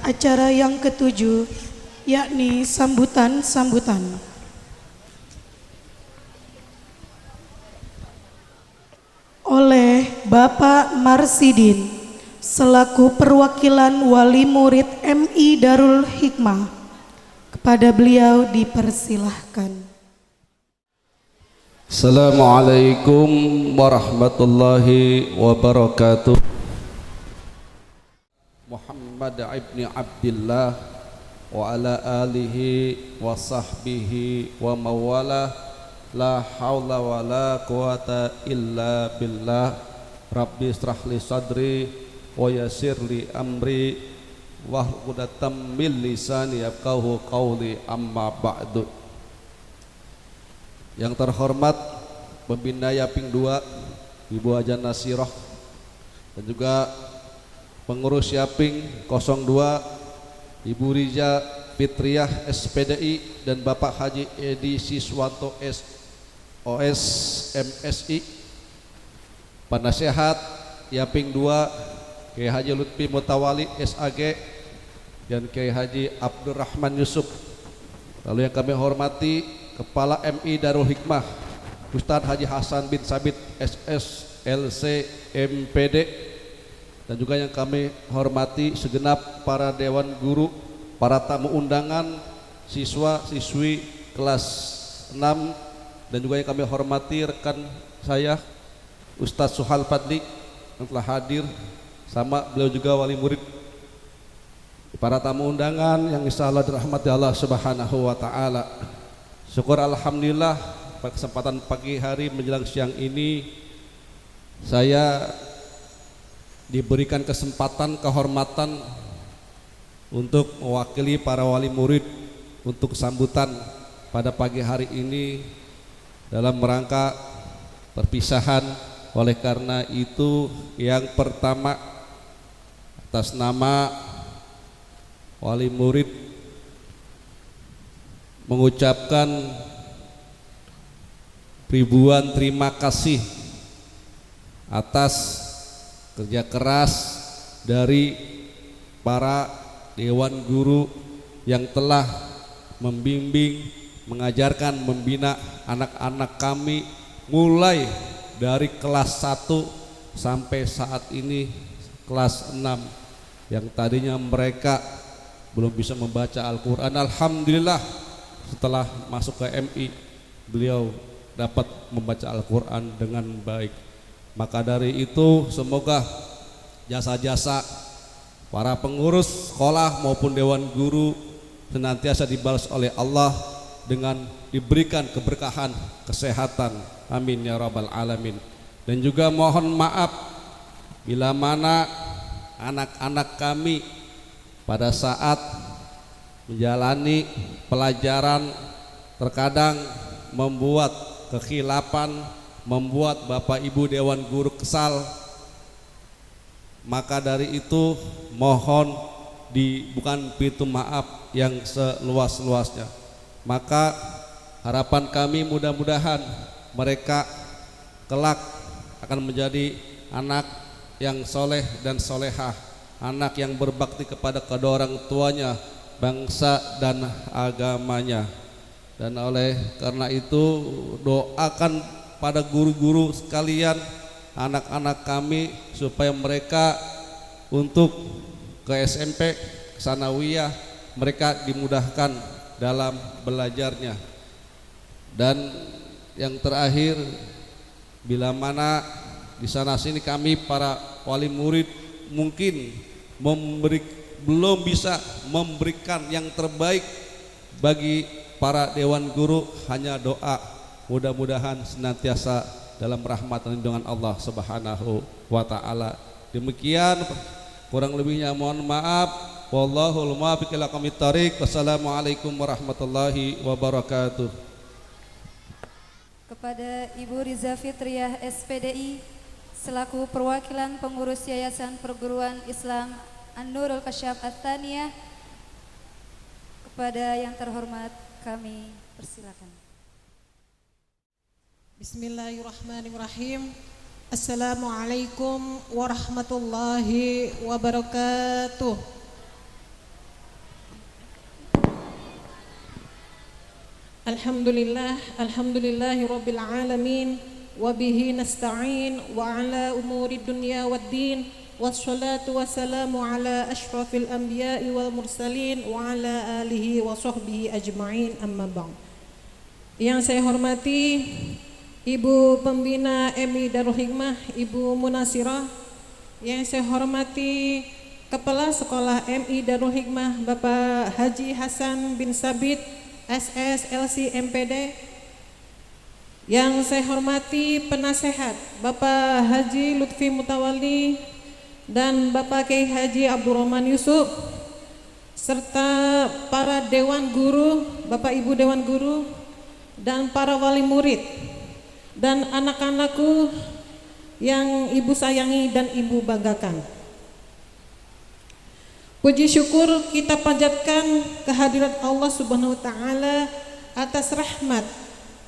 acara yang ketujuh, yakni sambutan-sambutan. Oleh Bapak Marsidin, selaku perwakilan Wali Murid MI Darul Hikmah. Kepada beliau dipersilahkan. Assalamualaikum warahmatullahi wabarakatuh. Muhammad ibn Abdillah wa ala alihi wa sahbihi wa mawalah. La haula wa la quwata illa billah. Rabbi israh li sadri wa yassir li amri wahlul min lisani yafqahu qawli, amma ba'du. Yang terhormat Pembina Yaping 2 Ibu Haja Nasirah, dan juga pengurus Yaping 02 Ibu Riza Fitriah SPDI dan Bapak Haji Edi Siswanto SOS MSI, Penasehat Yaping 2 Kiai Haji Lutfi Mutawali SAG dan Kiai Haji Abdurrahman Yusuf. Lalu yang kami hormati Kepala MI Darul Hikmah Ustadz Haji Hasan bin Sabit SSLC MPD, dan juga yang kami hormati segenap para dewan guru, para tamu undangan, siswa siswi kelas 6, dan juga yang kami hormati rekan saya Ustadz Suhal Fadli yang telah hadir, sama beliau juga wali murid, para tamu undangan yang insya Allah dirahmati Allah Subhanahu wa Ta'ala. Syukur alhamdulillah pada kesempatan pagi hari menjelang siang ini saya diberikan kesempatan kehormatan untuk mewakili para wali murid untuk sambutan pada pagi hari ini dalam rangka perpisahan. Oleh karena itu, yang pertama atas nama wali murid mengucapkan ribuan terima kasih atas kerja keras dari para dewan guru yang telah membimbing, mengajarkan, membina anak-anak kami mulai dari kelas 1 sampai saat ini kelas 6, yang tadinya mereka belum bisa membaca Al-Quran. Alhamdulillah setelah masuk ke MI beliau dapat membaca Al-Quran dengan baik. Maka dari itu semoga jasa-jasa para pengurus sekolah maupun dewan guru senantiasa dibalas oleh Allah dengan diberikan keberkahan, kesehatan, amin ya rabbal alamin. Dan juga mohon maaf bila mana anak-anak kami pada saat menjalani pelajaran terkadang membuat kekhilapan, membuat Bapak Ibu Dewan Guru kesal. Maka dari itu mohon dibukakan pintu maaf yang seluas-luasnya. Maka harapan kami mudah-mudahan mereka kelak akan menjadi anak yang soleh dan solehah, anak yang berbakti kepada kedua orang tuanya, bangsa dan agamanya. Dan oleh karena itu doakan pada guru-guru sekalian, anak-anak kami supaya mereka untuk ke SMP, sanawiyah, mereka dimudahkan dalam belajarnya. Dan yang terakhir, bila mana di sana sini kami para wali murid mungkin belum bisa memberikan yang terbaik bagi para dewan guru, hanya doa mudah-mudahan senantiasa dalam rahmat dan lindungan Allah Subhanahu wa Ta'ala. Demikian, kurang lebihnya mohon maaf. Wallahul muwaffiq ila aqwamit thoriq. Wassalamualaikum warahmatullahi wabarakatuh. Kepada Ibu Riza Fitriah SPDI selaku perwakilan pengurus Yayasan Perguruan Islam An-Nurul Kasyaf Ats-Tsaniyah, kepada yang terhormat kami persilakan. Bismillahirrahmanirrahim. Assalamualaikum warahmatullahi wabarakatuh. Alhamdulillahi Rabbil Alamin. Wabihi nasta'in wa ala umuri dunya waddin. Wassalatu wassalamu ala ashrafil anbiya'i wal mursalin wa ala alihi wa sahbihi ajma'in, amma ba'd. Yang saya hormati Ibu Pembina MI Darul Hikmah, Ibu Munasirah. Yang saya hormati Kepala Sekolah MI Darul Hikmah, Bapak Haji Hasan bin Sabit, SSLC MPD. Yang saya hormati penasehat Bapak Haji Lutfi Mutawalli dan Bapak Kiai Haji Abdurrahman Yusuf, serta para dewan guru, Bapak Ibu dewan guru, dan para wali murid, dan anak-anakku yang Ibu sayangi dan Ibu banggakan. Puji syukur kita panjatkan kehadirat Allah Subhanahu wa Ta'ala atas rahmat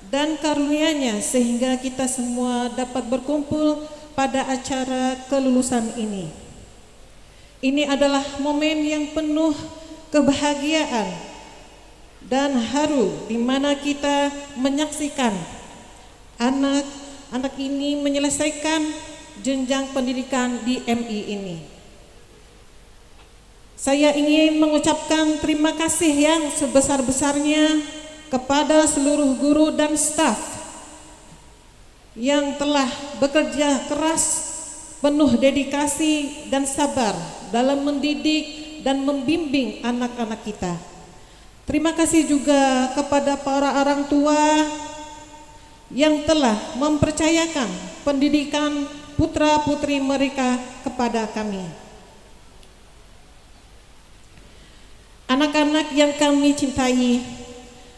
dan karunia-Nya sehingga kita semua dapat berkumpul pada acara kelulusan ini. Ini adalah momen yang penuh kebahagiaan dan haru di mana kita menyaksikan anak-anak ini menyelesaikan jenjang pendidikan di MI ini. Saya ingin mengucapkan terima kasih yang sebesar-besarnya kepada seluruh guru dan staf yang telah bekerja keras, penuh dedikasi dan sabar dalam mendidik dan membimbing anak-anak kita. Terima kasih juga kepada para orang tua yang telah mempercayakan pendidikan putra-putri mereka kepada kami. Anak-anak yang kami cintai,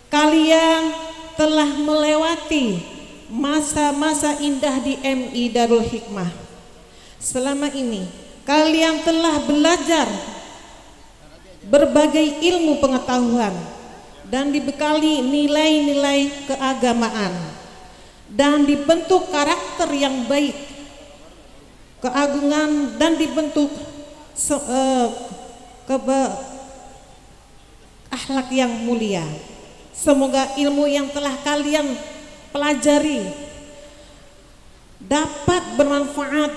kalian telah melewati masa-masa indah di MI Darul Hikmah. Selama ini kalian telah belajar berbagai ilmu pengetahuan dan dibekali nilai-nilai keagamaan dan dibentuk karakter yang baik, keagungan, dan dibentuk akhlak yang mulia. Semoga ilmu yang telah kalian pelajari dapat bermanfaat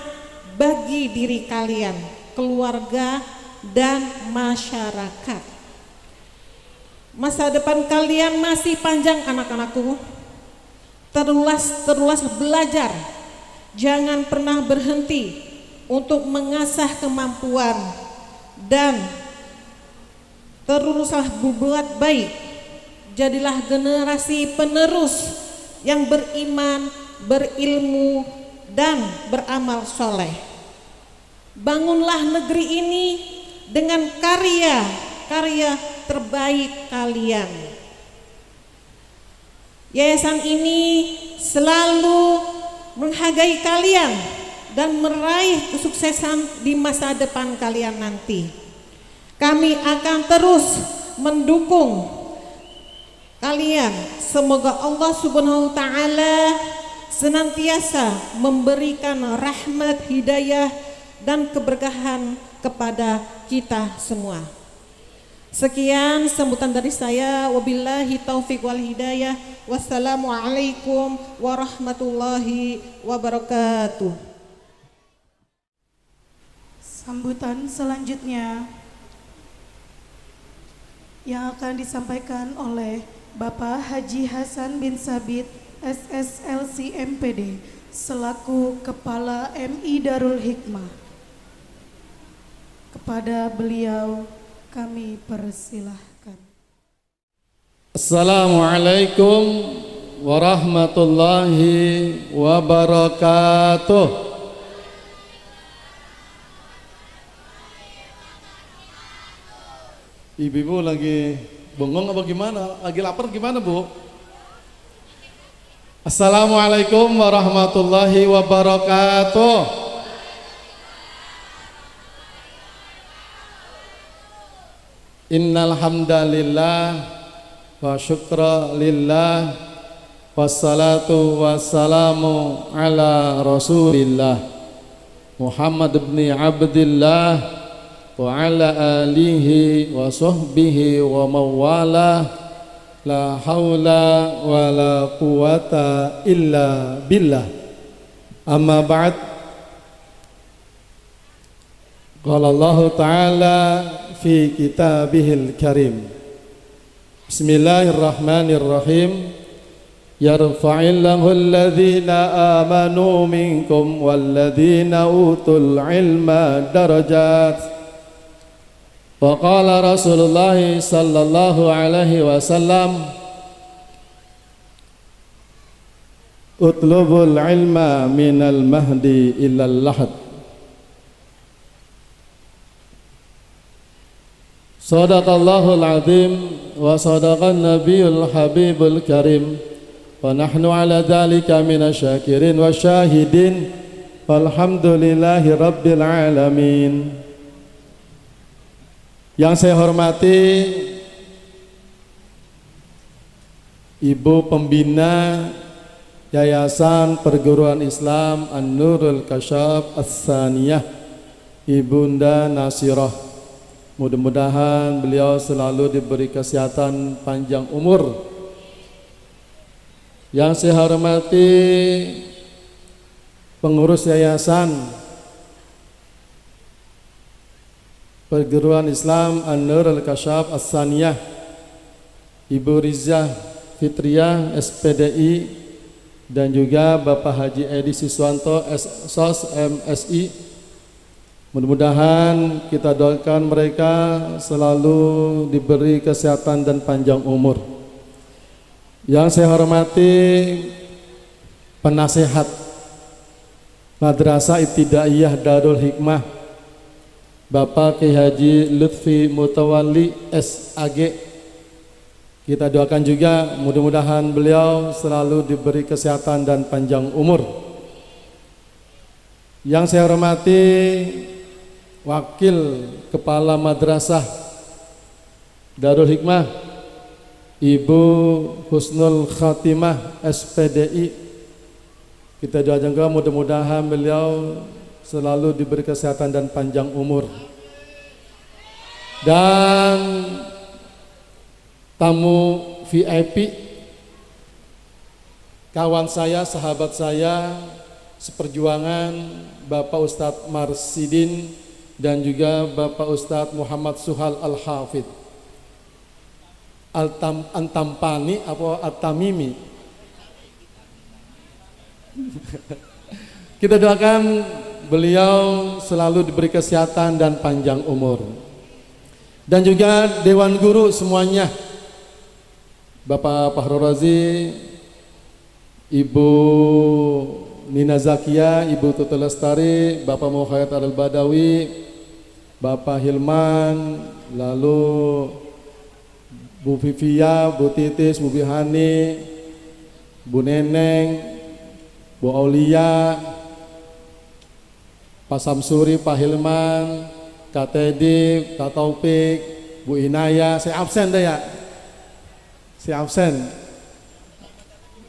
bagi diri kalian, keluarga, dan masyarakat. Masa depan kalian masih panjang anak-anakku. Terus belajar. Jangan pernah berhenti untuk mengasah kemampuan dan teruslah berbuat baik. Jadilah generasi penerus yang beriman, berilmu, dan beramal soleh. Bangunlah negeri ini dengan karya terbaik kalian. Yayasan ini selalu menghargai kalian dan meraih kesuksesan di masa depan kalian nanti. Kami akan terus mendukung kalian. Semoga Allah Subhanahu wa Ta'ala senantiasa memberikan rahmat, hidayah, dan keberkahan kepada kita semua. Sekian sambutan dari saya. Wabillahi taufiq wal hidayah. Wassalamualaikum warahmatullahi wabarakatuh. Sambutan selanjutnya yang akan disampaikan oleh Bapak Haji Hasan bin Sabit, SSLC MPD, selaku Kepala MI Darul Hikmah. Kepada beliau kami persilahkan. Assalamualaikum warahmatullahi wabarakatuh. Ibu-ibu lagi bengong apa gimana? Lagi lapar gimana, Bu? Assalamualaikum warahmatullahi wabarakatuh. Innal hamdalillah wa syukra lillah wassalatu wassalamu ala Rasulillah Muhammad ibn Abdillah wa ala alihi wa sahbihi wa mawalah La haula wa la quwata illa billah. Amma ba'd. Qala Allah Ta'ala fi kitabihil karim. Bismillahirrahmanirrahim. Yarfa'illahu alladhina amanu minkum walladhina utul ilma darajat. Wa qala Rasulullah sallallahu alaihi wasallam, utlubul ilma minal mahdi ilal lahad. Sadaqallahul azim wa sadaqan nabiyul habibul karim. Wa nahnu ala dhalika minasyakirin wa syahidin. Walhamdulillahi rabbil alamin. Yang saya hormati Ibu Pembina Yayasan Perguruan Islam An-Nurul Kasyaf As-Saniyah, Ibunda Nasirah. Mudah-mudahan beliau selalu diberi kesehatan panjang umur. Yang saya hormati pengurus Yayasan Perguruan Islam An-Nurul Kasyaf As-Saniyah, Ibu Rizah Fitriyah SPDI, dan juga Bapak Haji Edi Siswanto SOS MSI. Mudah-mudahan kita doakan mereka selalu diberi kesehatan dan panjang umur. Yang saya hormati penasehat Madrasah Ibtidaiyah Darul Hikmah, Bapak Kiai Haji Lutfi Mutawalli SAG. Kita doakan juga mudah-mudahan beliau selalu diberi kesehatan dan panjang umur. Yang saya hormati Wakil Kepala Madrasah Darul Hikmah, Ibu Husnul Khatimah SPDI. Kita doakan juga mudah-mudahan beliau selalu diberi kesehatan dan panjang umur. Dan tamu VIP, kawan saya, sahabat saya seperjuangan, Bapak Ustadz Marsidin dan juga Bapak Ustadz Muhammad Suhal Al-Hafidh Al-Tampani atau Al-Tamimi. Kita doakan beliau selalu diberi kesehatan dan panjang umur. Dan juga Dewan Guru semuanya, Bapak Fahru Razi, Ibu Nina Zakia, Ibu Tutu Lestari, Bapak Muhammad Al-Badawi, Bapak Hilman, lalu Bu Vivia, Bu Titis, Bu Bihani, Bu Neneng, Bu Aulia, Pak Samsuri, Pak Hilman, Kak Teddy, Kak Taufik, Bu Inaya. Saya absen deh ya. Saya absen.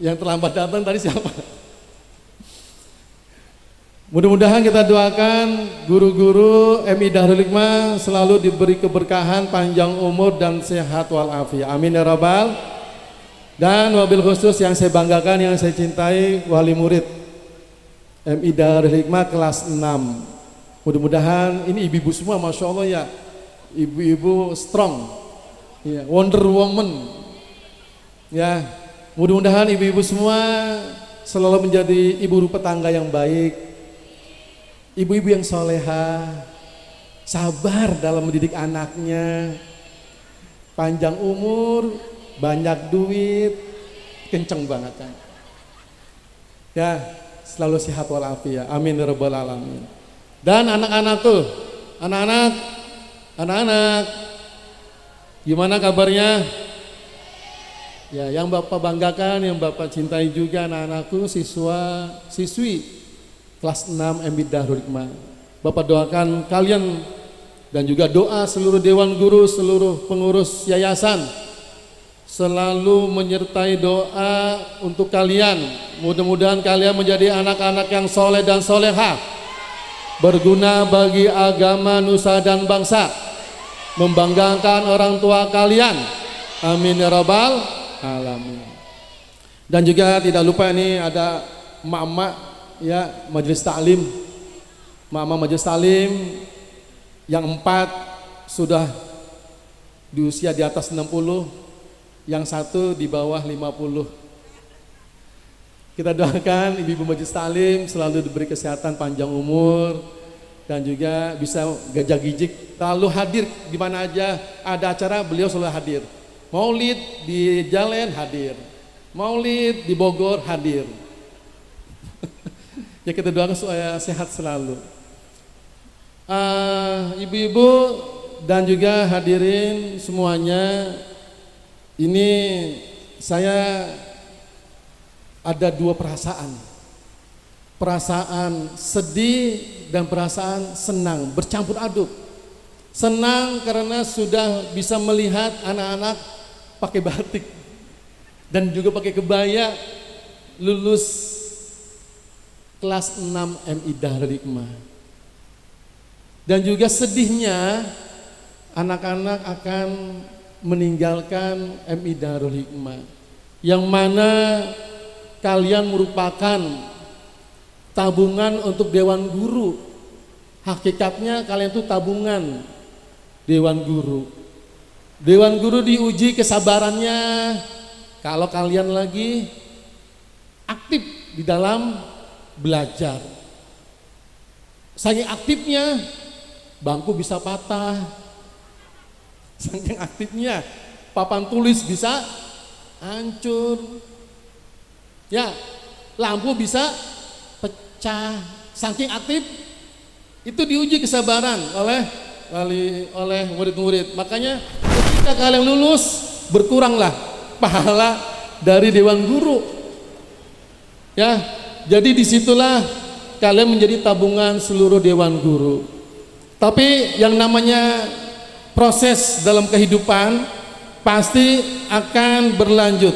Yang terlambat datang tadi siapa? Mudah-mudahan kita doakan guru-guru MI Darul Hikmah selalu diberi keberkahan, panjang umur dan sehat walafiat. Amin ya rabbal. Dan wabil khusus yang saya banggakan, yang saya cintai, wali murid MI Darul Hikmah kelas 6. Mudah-mudahan ini ibu-ibu semua, Masya Allah ya, ibu-ibu strong ya, Wonder Woman ya. Mudah-mudahan ibu-ibu semua selalu menjadi ibu rumah tangga yang baik, ibu-ibu yang soleha, sabar dalam mendidik anaknya, panjang umur, banyak duit, kenceng banget kan ya. Selalu sehat walafiat. Amin ya rabbal alamin. Dan anak-anak tuh, anak-anak, gimana kabarnya? Ya, yang Bapak banggakan, yang Bapak cintai juga anak-anakku, siswa, siswi kelas 6 MI Darul Hikmah. Bapak doakan kalian dan juga doa seluruh dewan guru, seluruh pengurus yayasan selalu menyertai doa untuk kalian. Mudah-mudahan kalian menjadi anak-anak yang soleh dan soleha, berguna bagi agama, nusa dan bangsa, membanggakan orang tua kalian. Amin ya rabbal alamin. Dan juga tidak lupa ini ada emak-emak ya majelis taklim. Emak-emak majelis taklim yang 4 sudah di usia di atas 60, yang 1 di bawah 50. Kita doakan ibu-ibu majelis taklim selalu diberi kesehatan, panjang umur, dan juga bisa gajah gijik, selalu hadir di mana aja ada acara beliau selalu hadir. Maulid di Jalan hadir, Maulid di Bogor hadir. Ya kita doakan supaya sehat selalu. Ibu-ibu dan juga hadirin semuanya, ini saya ada 2 perasaan. Perasaan sedih dan perasaan senang, bercampur aduk. Senang karena sudah bisa melihat anak-anak pakai batik dan juga pakai kebaya lulus kelas 6 MI Darul Hikmah. Dan juga sedihnya anak-anak akan meninggalkan MI Darul Hikmah, yang mana kalian merupakan tabungan untuk Dewan Guru. Hakikatnya kalian itu tabungan Dewan Guru. Dewan Guru diuji kesabarannya kalau kalian lagi aktif di dalam belajar. Saking aktifnya bangku bisa patah, saking aktifnya papan tulis bisa hancur, ya lampu bisa pecah. Saking aktif itu diuji kesabaran oleh murid-murid. Makanya ketika kalian lulus, berkuranglah pahala dari Dewan Guru. Ya, jadi disitulah kalian menjadi tabungan seluruh Dewan Guru. Tapi yang namanya proses dalam kehidupan pasti akan berlanjut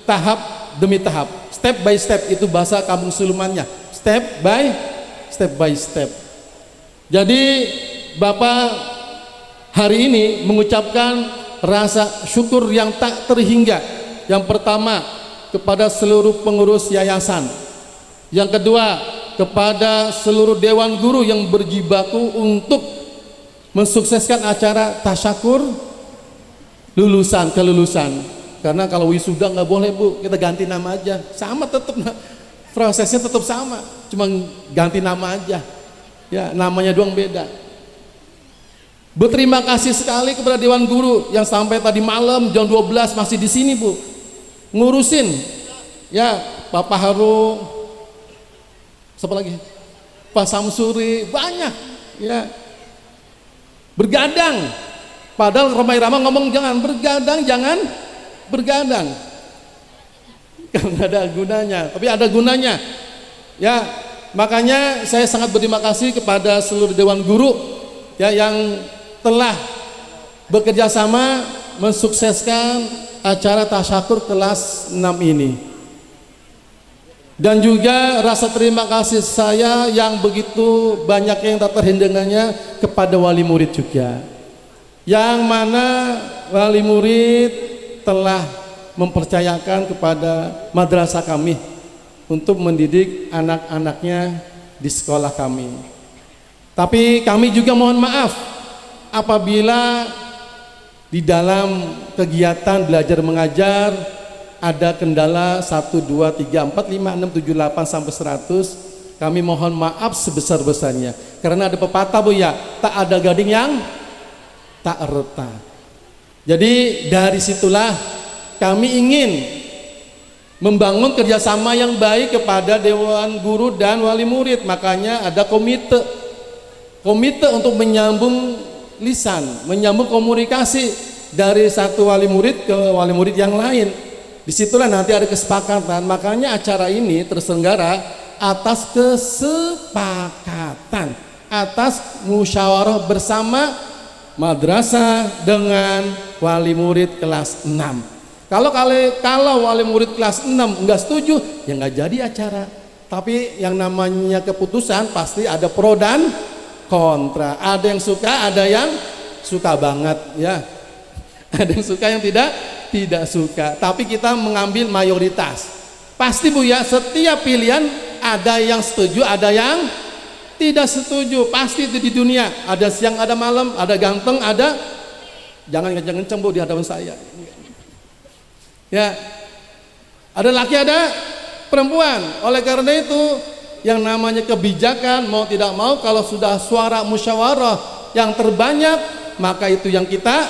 tahap demi tahap, step by step, itu bahasa kampung sulumannya, step by step. Jadi Bapak hari ini mengucapkan rasa syukur yang tak terhingga. Yang pertama kepada seluruh pengurus yayasan, yang kedua kepada seluruh Dewan Guru yang berjibaku untuk mensukseskan acara tasyakur kelulusan. Karena kalau wisuda nggak boleh Bu, kita ganti nama aja, sama tetap prosesnya tetap sama, cuma ganti nama aja, ya namanya doang beda. Berterima kasih sekali kepada Dewan Guru yang sampai tadi malam jam 12 masih di sini Bu, ngurusin, ya Bapak Haru, siapa lagi? Pak Samsuri, banyak, ya bergadang. Padahal Romai Rama ngomong jangan bergadang, karena ada gunanya, tapi ada gunanya, ya. Makanya saya sangat berterima kasih kepada seluruh Dewan Guru, ya, yang telah bekerja sama mensukseskan acara tasyakur kelas 6 ini. Dan juga rasa terima kasih saya yang begitu banyak yang tak terhinggakannya kepada wali murid juga, yang mana wali murid telah mempercayakan kepada madrasah kami untuk mendidik anak-anaknya di sekolah kami. Tapi kami juga mohon maaf apabila di dalam kegiatan belajar mengajar ada kendala 1, 2, 3, 4, 5, 6, 7, 8 sampai 100, kami mohon maaf sebesar-besarnya. Karena ada pepatah Bu ya, tak ada gading yang tak retak. Jadi dari situlah kami ingin membangun kerjasama yang baik kepada Dewan Guru dan wali murid. Makanya ada komite untuk menyambung lisan, menyambung komunikasi dari satu wali murid ke wali murid yang lain. Disitulah nanti ada kesepakatan. Makanya acara ini terselenggara atas kesepakatan, atas musyawarah bersama madrasah dengan wali murid kelas 6. Kalau wali murid kelas 6 enggak setuju, ya enggak jadi acara. Tapi yang namanya keputusan pasti ada pro dan kontra. Ada yang suka, ada yang suka banget, ya. Ada yang suka, yang tidak tidak suka, tapi kita mengambil mayoritas. Pasti Bu ya, setiap pilihan ada yang setuju, ada yang tidak setuju. Pasti itu di dunia. Ada siang, ada malam, ada ganteng, ada jangan kenceng-kenceng Bu di hadapan saya. Ya, ada laki, ada perempuan. Oleh karena itu, yang namanya kebijakan mau tidak mau, kalau sudah suara musyawarah yang terbanyak, maka itu yang kita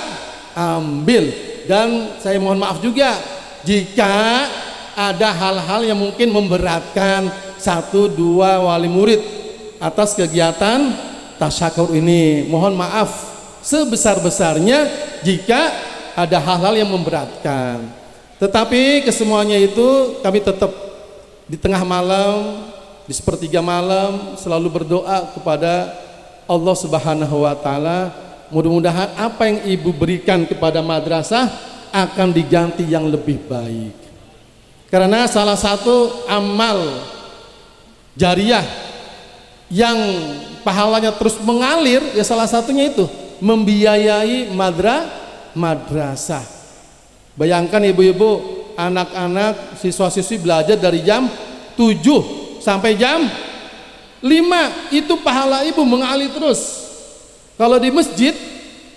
ambil. Dan saya mohon maaf juga jika ada hal-hal yang mungkin memberatkan 1-2 wali murid atas kegiatan tasyakur ini. Mohon maaf sebesar-besarnya jika ada hal-hal yang memberatkan. Tetapi kesemuanya itu kami tetap di tengah malam, di sepertiga malam selalu berdoa kepada Allah Subhanahu wa taala. Mudah-mudahan apa yang ibu berikan kepada madrasah akan diganti yang lebih baik. Karena salah satu amal jariah yang pahalanya terus mengalir, ya salah satunya itu membiayai madrasah. Bayangkan ibu-ibu, anak-anak, siswa-siswi belajar dari jam 7 sampai jam 5, itu pahala ibu mengalir terus. Kalau di masjid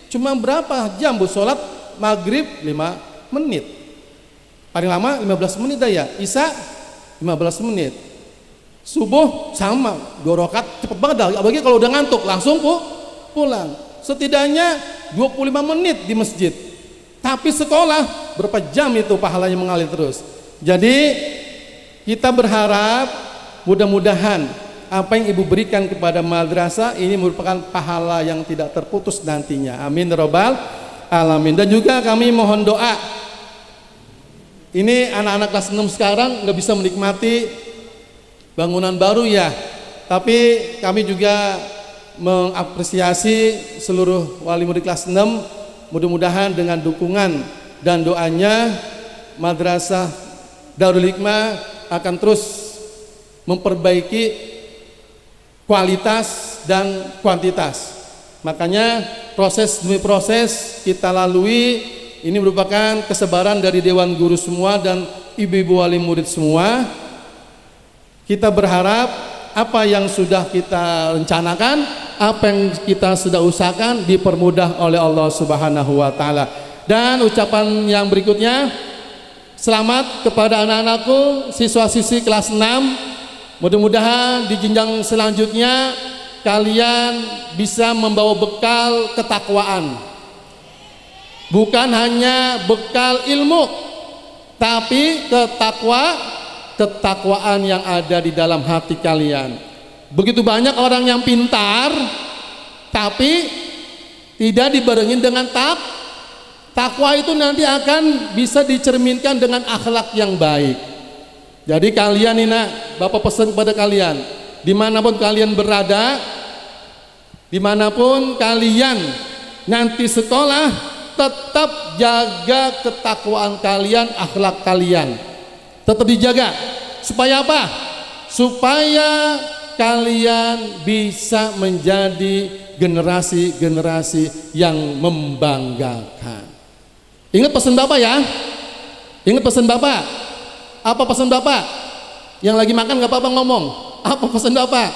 cuma berapa jam Bu? Sholat maghrib 5 menit, paling lama 15 menit ya. Isya 15 menit, subuh sama 2 rakaat, cepet banget dah. Apalagi kalau udah ngantuk langsung pulang. Setidaknya 25 menit di masjid. Tapi sekolah berapa jam itu pahalanya mengalir terus. Jadi kita berharap mudah-mudahan apa yang ibu berikan kepada madrasah ini merupakan pahala yang tidak terputus nantinya. Amin robbal alamin. Dan juga kami mohon doa. Ini anak-anak kelas 6 sekarang nggak bisa menikmati bangunan baru ya. Tapi kami juga mengapresiasi seluruh wali murid kelas 6. Mudah-mudahan dengan dukungan dan doanya Madrasah Darul Hikmah akan terus memperbaiki kualitas dan kuantitas. Makanya proses demi proses kita lalui, ini merupakan kesabaran dari Dewan Guru semua dan ibu-ibu wali murid semua. Kita berharap apa yang sudah kita rencanakan, apa yang kita sudah usahakan dipermudah oleh Allah Subhanahu wa taala. Dan ucapan yang berikutnya, selamat kepada anak-anakku siswa-siswi kelas 6. Mudah-mudahan di jenjang selanjutnya kalian bisa membawa bekal ketakwaan. Bukan hanya bekal ilmu, tapi ketakwaan yang ada di dalam hati kalian. Begitu banyak orang yang pintar tapi tidak dibarengin dengan takwa, itu nanti akan bisa dicerminkan dengan akhlak yang baik. Jadi kalian ini nak, Bapak pesan kepada kalian, dimanapun kalian berada, dimanapun kalian nanti sekolah, tetap jaga ketakwaan kalian, akhlak kalian, tetap dijaga. Supaya apa? Supaya kalian bisa menjadi generasi-generasi yang membanggakan. Ingat pesan Bapak ya, ingat pesan Bapak. Apa pesan Bapak? Yang lagi makan gak apa-apa ngomong. Apa pesan Bapak?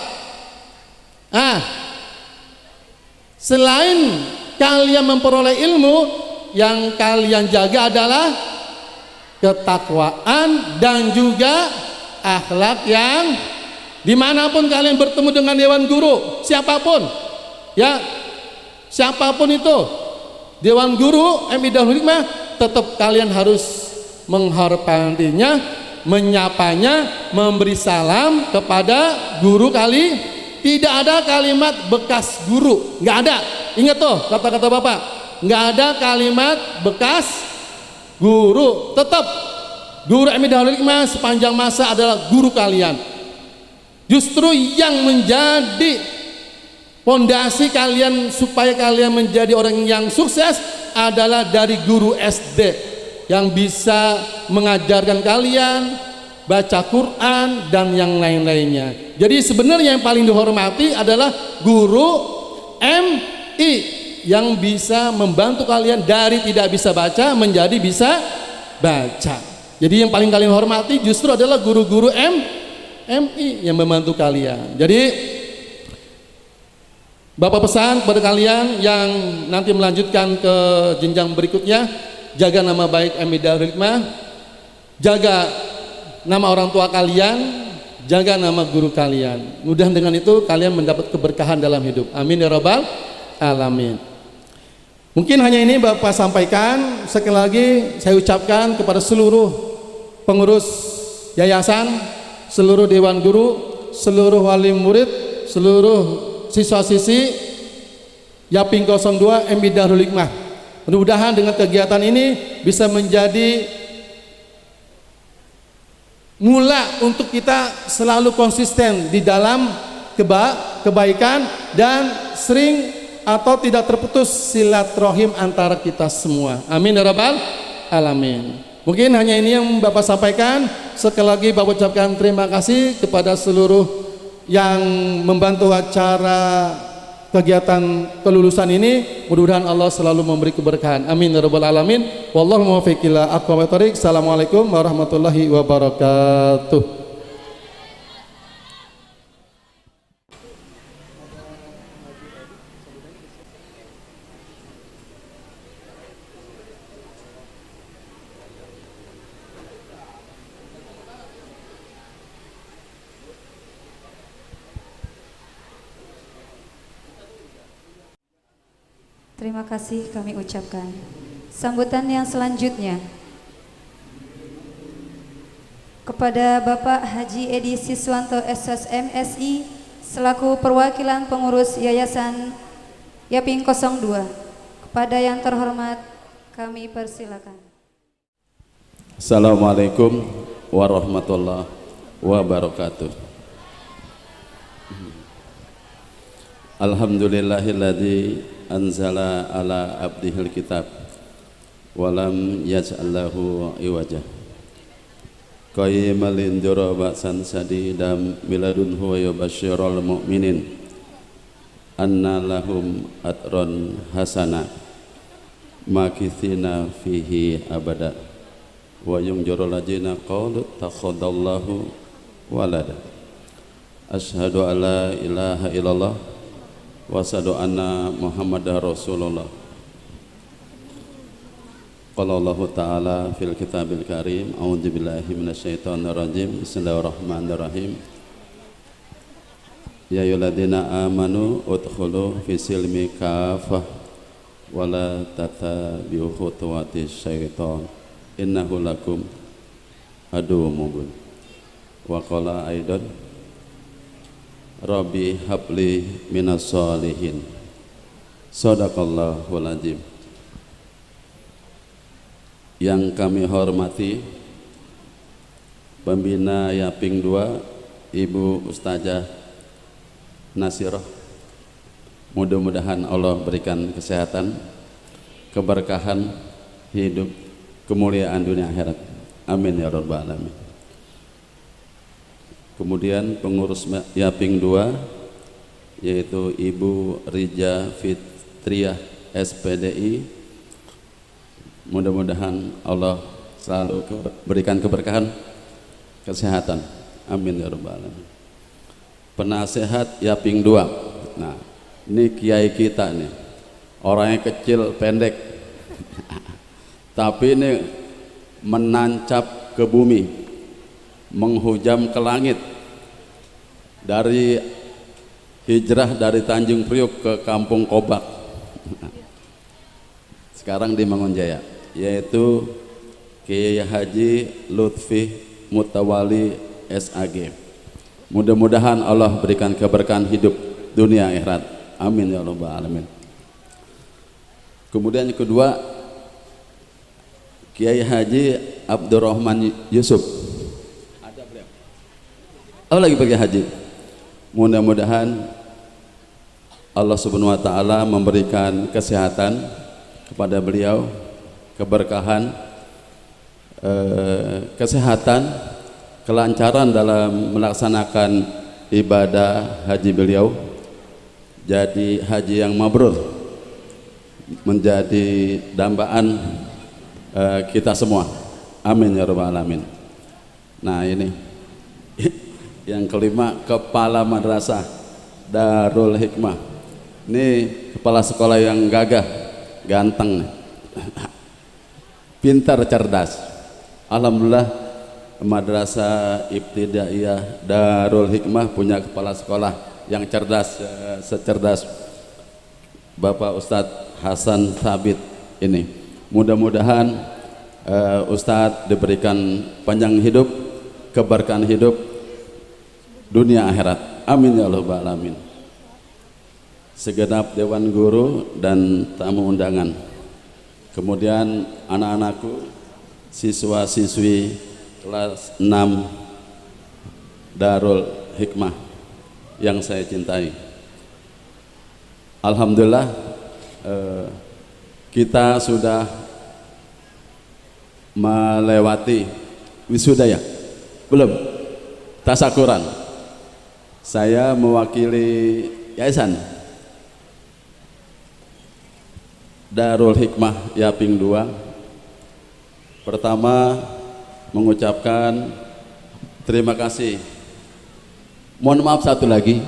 Selain kalian memperoleh ilmu, yang kalian jaga adalah ketakwaan dan juga akhlak yang dimanapun kalian bertemu dengan Dewan Guru, siapapun ya, siapapun itu Dewan Guru MI Darul Hikmah, tetap kalian harus menghormatinya, menyapanya, memberi salam kepada guru kali. Tidak ada kalimat bekas guru, nggak ada. Ingat tuh kata-kata Bapak, nggak ada kalimat bekas guru. Tetap guru MI Darul Hikmah sepanjang masa adalah guru kalian. Justru yang menjadi fondasi kalian supaya kalian menjadi orang yang sukses adalah dari guru SD yang bisa mengajarkan kalian baca Quran dan yang lain-lainnya. Jadi sebenarnya yang paling dihormati adalah guru MI, yang bisa membantu kalian dari tidak bisa baca menjadi bisa baca. Jadi yang paling kalian hormati justru adalah guru-guru MI yang membantu kalian. Jadi Bapak pesan kepada kalian yang nanti melanjutkan ke jenjang berikutnya, jaga nama baik MI Darul Hikmah, jaga nama orang tua kalian, jaga nama guru kalian. Mudah dengan itu kalian mendapat keberkahan dalam hidup. Amin ya rabbal alamin. Mungkin hanya ini Bapak sampaikan. Sekali lagi saya ucapkan kepada seluruh pengurus yayasan, seluruh dewan guru, seluruh wali murid, seluruh siswa-siswi Yaping 02 MI Darul Hikmah. Mudah-mudahan dengan kegiatan ini bisa menjadi mula untuk kita selalu konsisten di dalam kebaikan dan sering atau tidak terputus silaturahim antara kita semua. Amin ya rabbal alamin. Mungkin hanya ini yang Bapak sampaikan. Sekali lagi Bapak ucapkan terima kasih kepada seluruh yang membantu acara kegiatan kelulusan ini. Mudah-mudahan Allah selalu memberi keberkahan. Amin ya rabbal alamin. Wallahu muwaffiq ila aqwamit thoriq. Assalamualaikum warahmatullahi wabarakatuh. Terima kasih kami ucapkan. Sambutan yang selanjutnya kepada Bapak Haji Edi Siswanto SS MSI selaku perwakilan pengurus Yayasan Yaping 02. Kepada yang terhormat kami persilakan. Assalamualaikum warahmatullahi wabarakatuh. Alhamdulillahilladzi anzala ala abdihil kitab walam yaj'allahu iwaja qayyimal lindura ba'san sadidam miladunhu wa yubasyiral mu'minin anna lahum atron hasana makithina fihi abada wa yunjurul ladzina qalu takhadallahu walada. Asyhadu an la ilaha illallah wa asyhadu anna Muhammadar Rasulullah. Qala Allah Ta'ala fil kitabil karim, a'udzu billahi minasyaitonir rajim. Bismillahirrahmanirrahim. Ya ayyuhalladzina amanu udkhulu fi silmi kafah wa la tattabi'u khutuwatis syaiton innahu lakum aduwwum mubin. Wa qala aidan Rabbi habli minas solihin. Shadaqallahul azim. Yang kami hormati Pembina Yaping 2 Ibu Ustazah Nasirah, mudah-mudahan Allah berikan kesehatan, keberkahan hidup, kemuliaan dunia akhirat. Amin ya rabbal alamin. Kemudian pengurus Yaping 2 yaitu Ibu Rija Fitriah SPDI, mudah-mudahan Allah selalu berikan keberkahan, kesehatan. Amin ya rabbal alamin. Penasehat Yaping 2. Nah, ini kiai kita nih. Orangnya kecil, pendek. Tapi ini menancap ke bumi, menghujam ke langit. Dari hijrah dari Tanjung Priok ke Kampung Kobak, sekarang di Mangunjaya, yaitu Kiai Haji Lutfi Mutawali SAG. Mudah-mudahan Allah berikan keberkahan hidup dunia akhirat. Amin ya rabbal alamin. Kemudian yang kedua, Kiai Haji Abdurrahman Yusuf. Ada beliau. Oh, lagi pakai haji. Mudah-mudahan Allah Subhanahu wa taala memberikan kesehatan kepada beliau, keberkahan, kesehatan, kelancaran dalam melaksanakan ibadah haji beliau, jadi haji yang mabrur. menjadi dambaan kita semua. Amin ya rabbal alamin. Nah ini yang kelima, kepala madrasah Darul Hikmah. Ini kepala sekolah yang gagah, ganteng, pintar, cerdas. Alhamdulillah Madrasah Ibtidaiyah Darul Hikmah punya kepala sekolah yang cerdas, secerdas Bapak Ustadz Hasan Sabit ini. Mudah-mudahan Ustadz diberikan panjang hidup, keberkahan hidup dunia akhirat. Amin ya rabbal alamin. Segenap dewan guru dan tamu undangan, kemudian anak-anakku, siswa-siswi kelas 6 Darul Hikmah yang saya cintai. Alhamdulillah kita sudah melewati wisuda ya? Belum? Tasakuran. Saya mewakili yayasan Darul Hikmah Yaping 2. Pertama mengucapkan terima kasih. Mohon maaf satu lagi.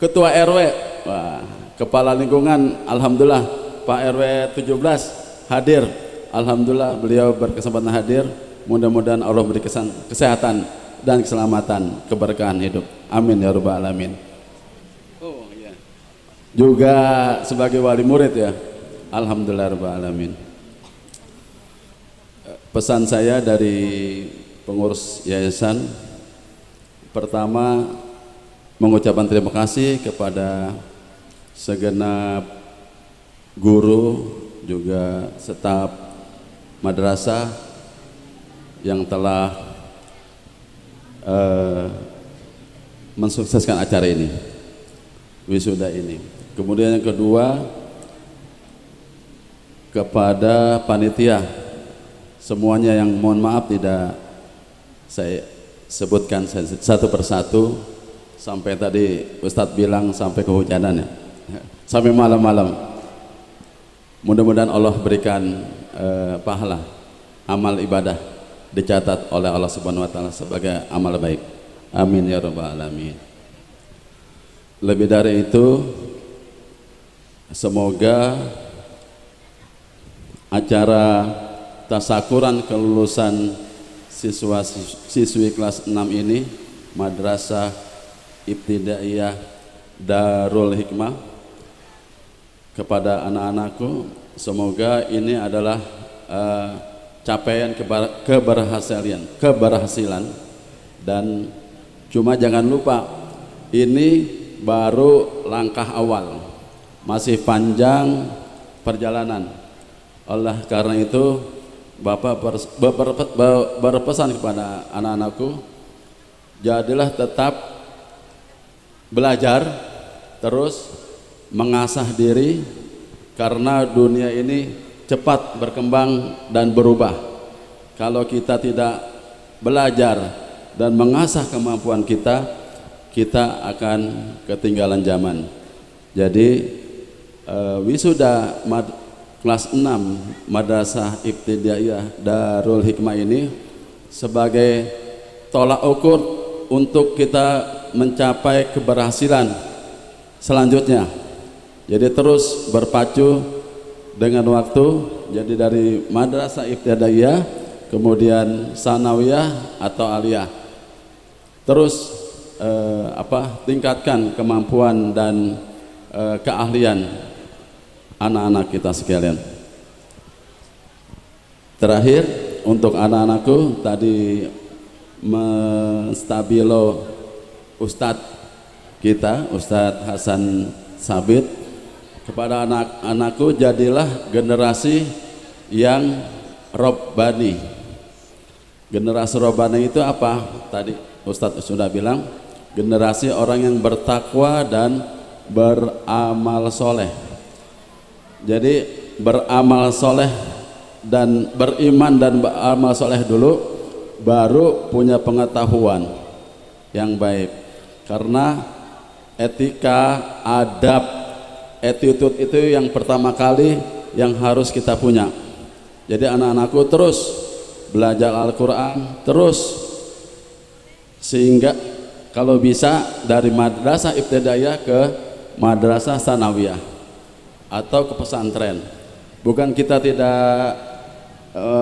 Ketua RW, wah, kepala lingkungan, alhamdulillah Pak RW 17 hadir. Alhamdulillah beliau berkesempatan hadir. Mudah-mudahan Allah beri kesehatan dan keselamatan, keberkahan hidup. Amin ya rabbal alamin. Oh iya. Juga sebagai wali murid ya. Alhamdulillah rabbil alamin. Pesan saya dari pengurus yayasan, pertama mengucapkan terima kasih kepada segenap guru juga staf madrasah yang telah mensukseskan acara ini, wisuda ini. Kemudian yang kedua, kepada panitia semuanya yang mohon maaf tidak saya sebutkan satu persatu, sampai tadi Ustadz bilang sampai kehujanan ya, sampai malam-malam. Mudah-mudahan Allah berikan pahala amal ibadah dicatat oleh Allah Subhanahu wa taala sebagai amal baik. Amin ya rabbal alamin. Lebih dari itu, semoga acara tasakuran kelulusan siswa-siswi kelas 6 ini Madrasah Ibtidaiyah Darul Hikmah, kepada anak-anakku, semoga ini adalah capaian keberhasilan, dan cuma jangan lupa ini baru langkah awal, masih panjang perjalanan. Oleh karena itu Bapak berpesan kepada anak-anakku, jadilah tetap belajar, terus mengasah diri, karena dunia ini cepat berkembang dan berubah. Kalau kita tidak belajar dan mengasah kemampuan kita, kita akan ketinggalan zaman. Jadi wisuda kelas 6 Madrasah Ibtidaiyah Darul Hikmah ini sebagai tolak ukur untuk kita mencapai keberhasilan selanjutnya. Jadi terus berpacu dengan waktu, jadi dari Madrasah Ibtidaiyah kemudian sanawiyah atau aliyah, terus tingkatkan kemampuan dan keahlian anak-anak kita sekalian. Terakhir, untuk anak-anakku tadi menstabilo Ustadz kita, Ustadz Hasan Sabit, kepada anak-anakku jadilah generasi yang robbani. Generasi robbani itu apa? Tadi Ustadz sudah bilang, generasi orang yang bertakwa dan beramal soleh. Jadi beramal soleh dan beriman dan beramal soleh dulu, baru punya pengetahuan yang baik. Karena etika, adab attitude itu yang pertama kali yang harus kita punya. Jadi anak-anakku terus belajar Al-Quran terus, sehingga kalau bisa dari madrasah ibtidaiyah ke madrasah sanawiyah atau ke pesantren. Bukan kita tidak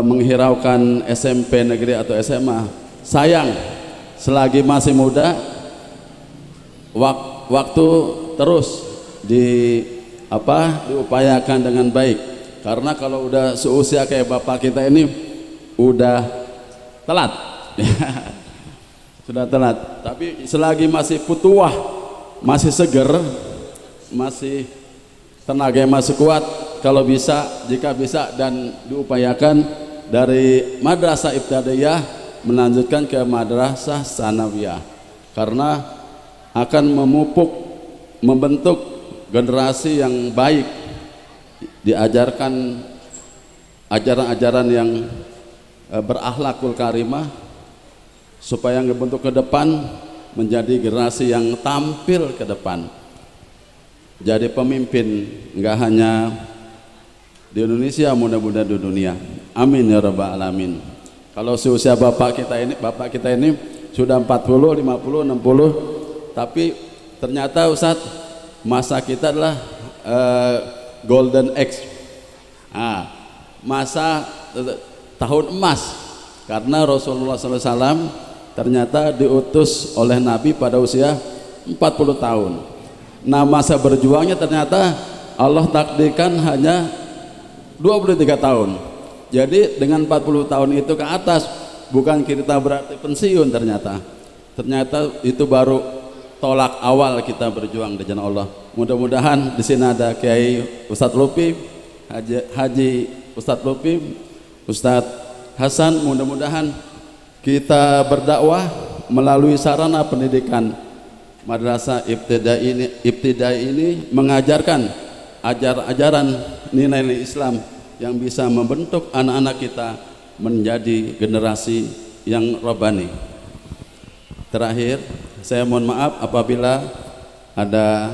menghiraukan SMP negeri atau SMA. Sayang, selagi masih muda, waktu terus diupayakan dengan baik. Karena kalau udah seusia kayak bapak kita ini udah telat. Sudah telat. Tapi selagi masih putuah, masih seger, masih tenaga masih kuat, kalau bisa, jika bisa dan diupayakan dari madrasah ibtidaiyah melanjutkan ke madrasah sanawiyah, karena akan membentuk generasi yang baik, diajarkan ajaran-ajaran yang berakhlakul karimah, supaya ngebentuk ke depan menjadi generasi yang tampil ke depan, jadi pemimpin nggak hanya di Indonesia, mudah-mudahan di dunia. Amin ya rabbal alamin. Kalau seusia bapak kita ini sudah 40, 50, 60, tapi ternyata Ustadz, masa kita adalah golden age, masa tahun emas, karena Rasulullah SAW ternyata diutus oleh Nabi pada usia 40 tahun. Nah, masa berjuangnya ternyata Allah takdirkan hanya 23 tahun. Jadi dengan 40 tahun itu ke atas, bukan kita berarti pensiun, ternyata itu baru tolak awal kita berjuang di jalan Allah. Mudah-mudahan di sini ada Kiai Ustadz Lupi, Haji Ustadz Lupi, Ustadz Hasan, mudah-mudahan kita berdakwah melalui sarana pendidikan madrasah ibtidaiyah ini mengajarkan ajaran nilai-nilai Islam yang bisa membentuk anak-anak kita menjadi generasi yang robbani. Terakhir, saya mohon maaf apabila ada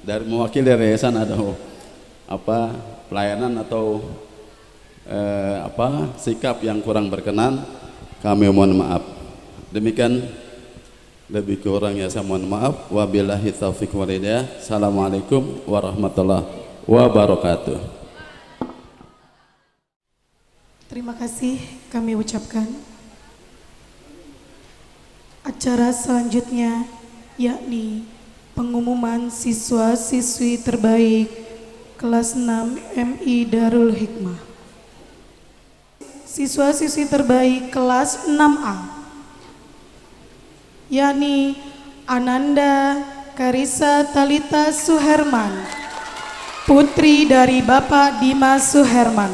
dari mewakili yayasan ada pelayanan atau sikap yang kurang berkenan, kami mohon maaf. Demikian, lebih kurangnya saya mohon maaf. Wabillahi taufiq wal hidayah. Assalamualaikum warahmatullahi wabarakatuh. Terima kasih kami ucapkan. Acara selanjutnya yakni pengumuman siswa-siswi terbaik kelas 6 MI Darul Hikmah. Siswa-siswi terbaik kelas 6A yakni Ananda Karisa Talita Suherman, putri dari Bapak Dimas Suherman.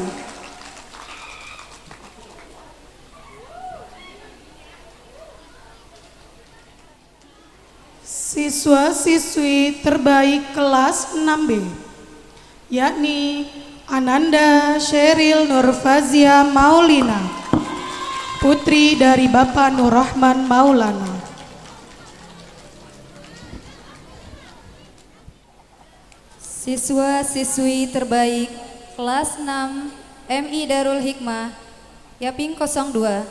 Siswa-siswi terbaik kelas 6B yakni Ananda Sheryl Nurfazia Maulina, putri dari Bapak Nurrahman Maulana. Siswa-siswi terbaik kelas 6 MI Darul Hikmah Yaping 02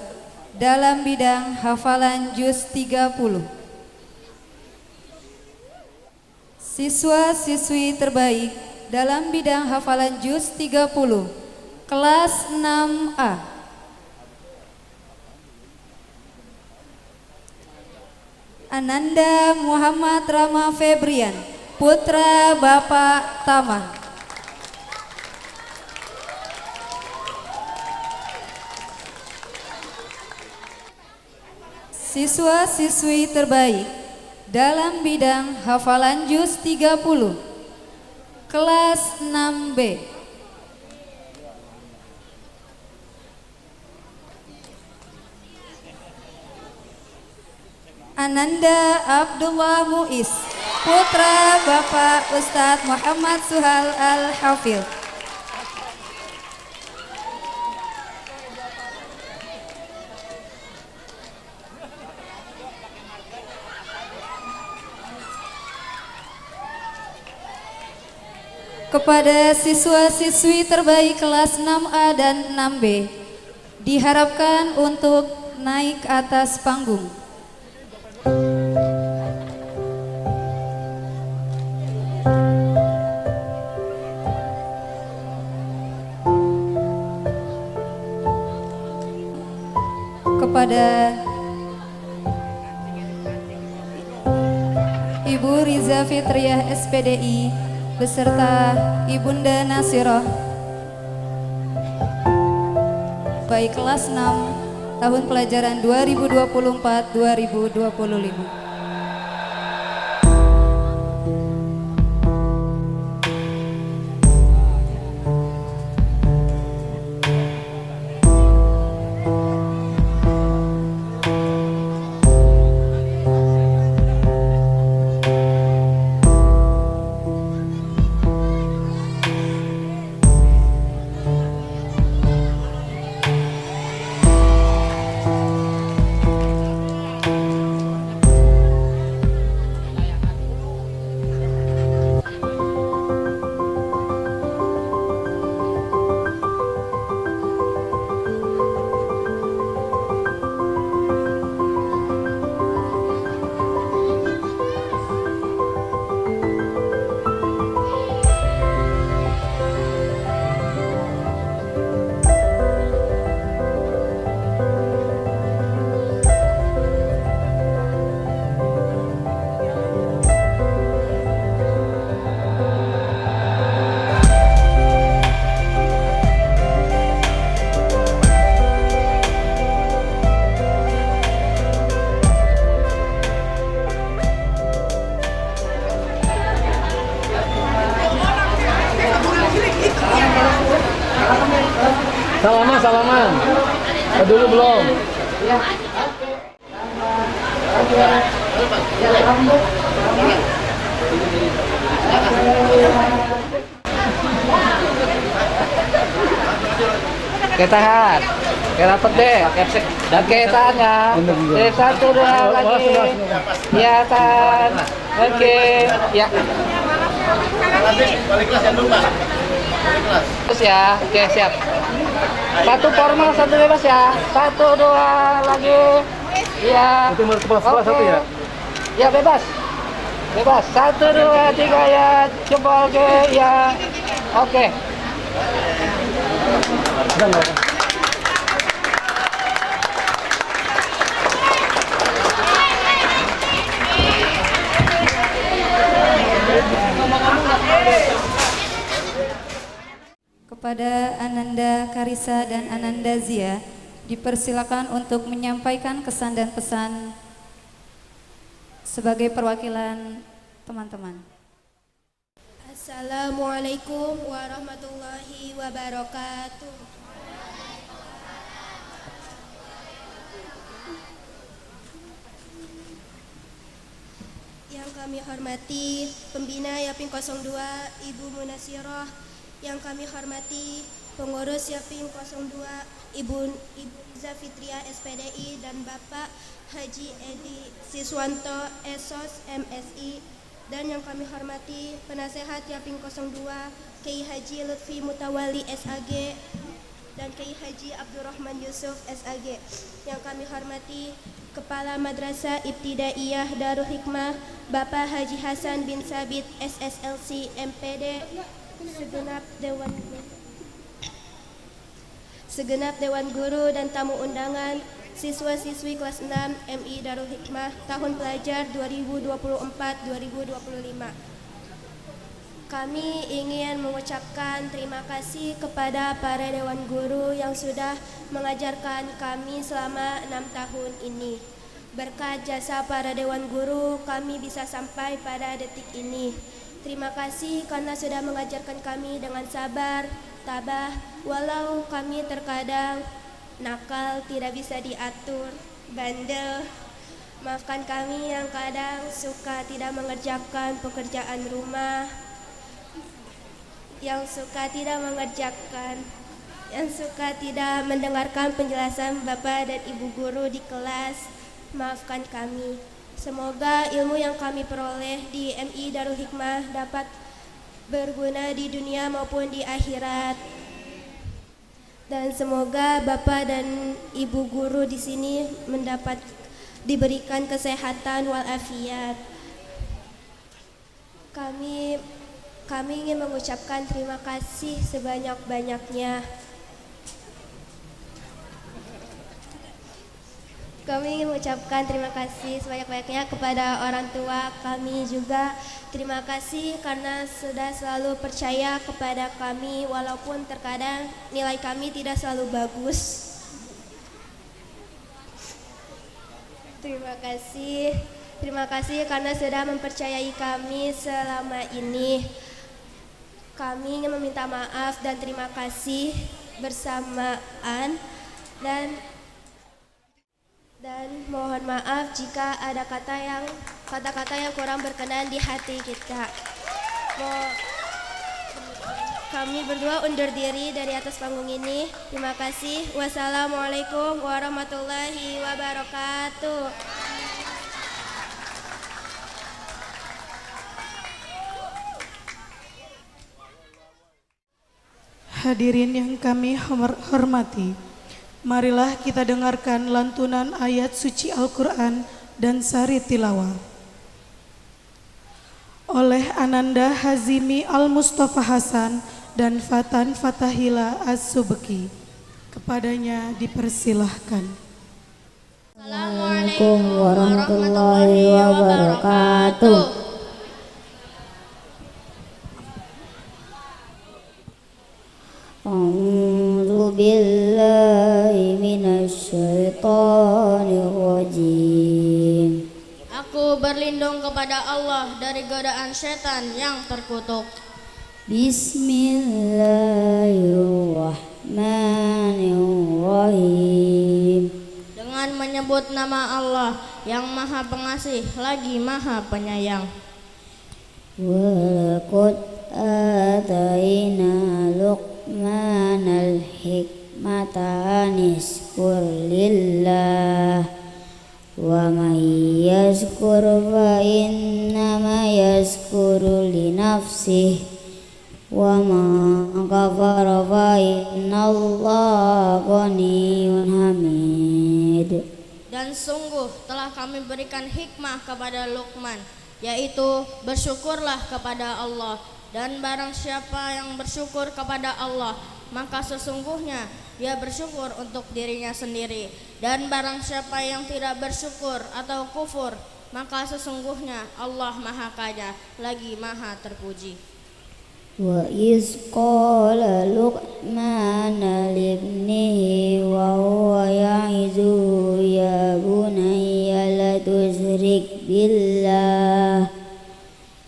dalam bidang hafalan juz 30. Siswa-siswi terbaik dalam bidang hafalan juz 30 kelas 6A Ananda Muhammad Rama Febrian, putra Bapak Tama. Siswa-siswi terbaik dalam bidang hafalan juz 30 kelas 6B Ananda Abdullah Muiz, putra Bapak Ustadz Muhammad Suhal Al-Hafil. Kepada siswa-siswi terbaik kelas 6A dan 6B, diharapkan untuk naik ke atas panggung. Kepada Ibu Riza Fitriah SPDI beserta Ibunda Nasirah, baik kelas 6 tahun pelajaran 2024-2025. Salaman. Dulu belum? Oke, tahan. Oke, rapet deh. Oke, tahan ya. Oke, 1, 2 lagi. Ya, tahan. Oke, ya. Balik kelas ya, Mbak. Terus ya. Oke, siap. 1 formal, 1 bebas ya. 1, 2 lagi. Ya. Itu kepala sekolah 1 ya? Ya, bebas. Bebas. 1, 2, 3 ya. Coba oke, ya. Oke. Kepada Ananda Karisa dan Ananda Zia, dipersilakan untuk menyampaikan kesan dan pesan sebagai perwakilan teman-teman. Assalamualaikum warahmatullahi wabarakatuh. Yang kami hormati Pembina Yaping 02 Ibu Munasirah, yang kami hormati Pengurus Yaping 02 Ibu Zafitriah SPDI dan Bapak Haji Edi Siswanto Esos MSI, dan yang kami hormati Penasehat Yaping 02 Kiai Haji Lutfi Mutawali SAG dan Kiai Haji Abdurrahman Yusuf SAG. Yang kami hormati Kepala Madrasah Ibtidaiyah Darul Hikmah Bapak Haji Hasan bin Sabit SSLC MPD, segenap Dewan Guru dan tamu undangan, siswa-siswi kelas 6 MI Darul Hikmah tahun pelajar 2024-2025. Kami ingin mengucapkan terima kasih kepada para Dewan Guru yang sudah mengajarkan kami selama 6 tahun ini. Berkat jasa para Dewan Guru, kami bisa sampai pada detik ini. Terima kasih karena sudah mengajarkan kami dengan sabar, tabah, walau kami terkadang nakal, tidak bisa diatur, bandel. Maafkan kami yang kadang suka tidak mengerjakan pekerjaan rumah, yang suka tidak mendengarkan penjelasan Bapak dan Ibu Guru di kelas. Maafkan kami. Semoga ilmu yang kami peroleh di MI Darul Hikmah dapat berguna di dunia maupun di akhirat. Dan semoga Bapak dan Ibu guru di sini diberikan kesehatan walafiat. Kami ingin mengucapkan terima kasih sebanyak-banyaknya. Kami ingin mengucapkan terima kasih sebanyak-banyaknya kepada orang tua kami juga. Terima kasih karena sudah selalu percaya kepada kami walaupun terkadang nilai kami tidak selalu bagus. Terima kasih karena sudah mempercayai kami selama ini. Kami ingin meminta maaf dan terima kasih bersamaan dan mohon maaf jika ada kata-kata yang kurang berkenan di hati kita. Kami berdua undur diri dari atas panggung ini. Terima kasih. Wassalamualaikum warahmatullahi wabarakatuh. Hadirin yang kami hormati, marilah kita dengarkan lantunan ayat suci Al-Quran dan sari tilawah oleh Ananda Hazimi Al-Mustafa Hasan dan Fatan Fatahila As-Subeki. Kepadanya dipersilahkan. Assalamualaikum warahmatullahi wabarakatuh. A'udzu billahi minasy syaithanir rajim. Aku berlindung kepada Allah dari godaan setan yang terkutuk. Bismillahirrahmanirrahim. Dengan menyebut nama Allah yang Maha Pengasih lagi Maha Penyayang. Walaqad ataina Luqmanal hikmata anishkur lillah wa man yashkur fa innama yashkuru li nafsihi wa man kafara fa innallaha ghaniyyun hamid. Dan sungguh telah kami berikan hikmah kepada Luqman, yaitu bersyukurlah kepada Allah. Dan barang siapa yang bersyukur kepada Allah, maka sesungguhnya dia bersyukur untuk dirinya sendiri. Dan barang siapa yang tidak bersyukur atau kufur, maka sesungguhnya Allah Maha Kaya lagi Maha Terpuji. Wa iz qala Luqman libnihi wa huwa ya'izu ya bunayya la tusyrik billah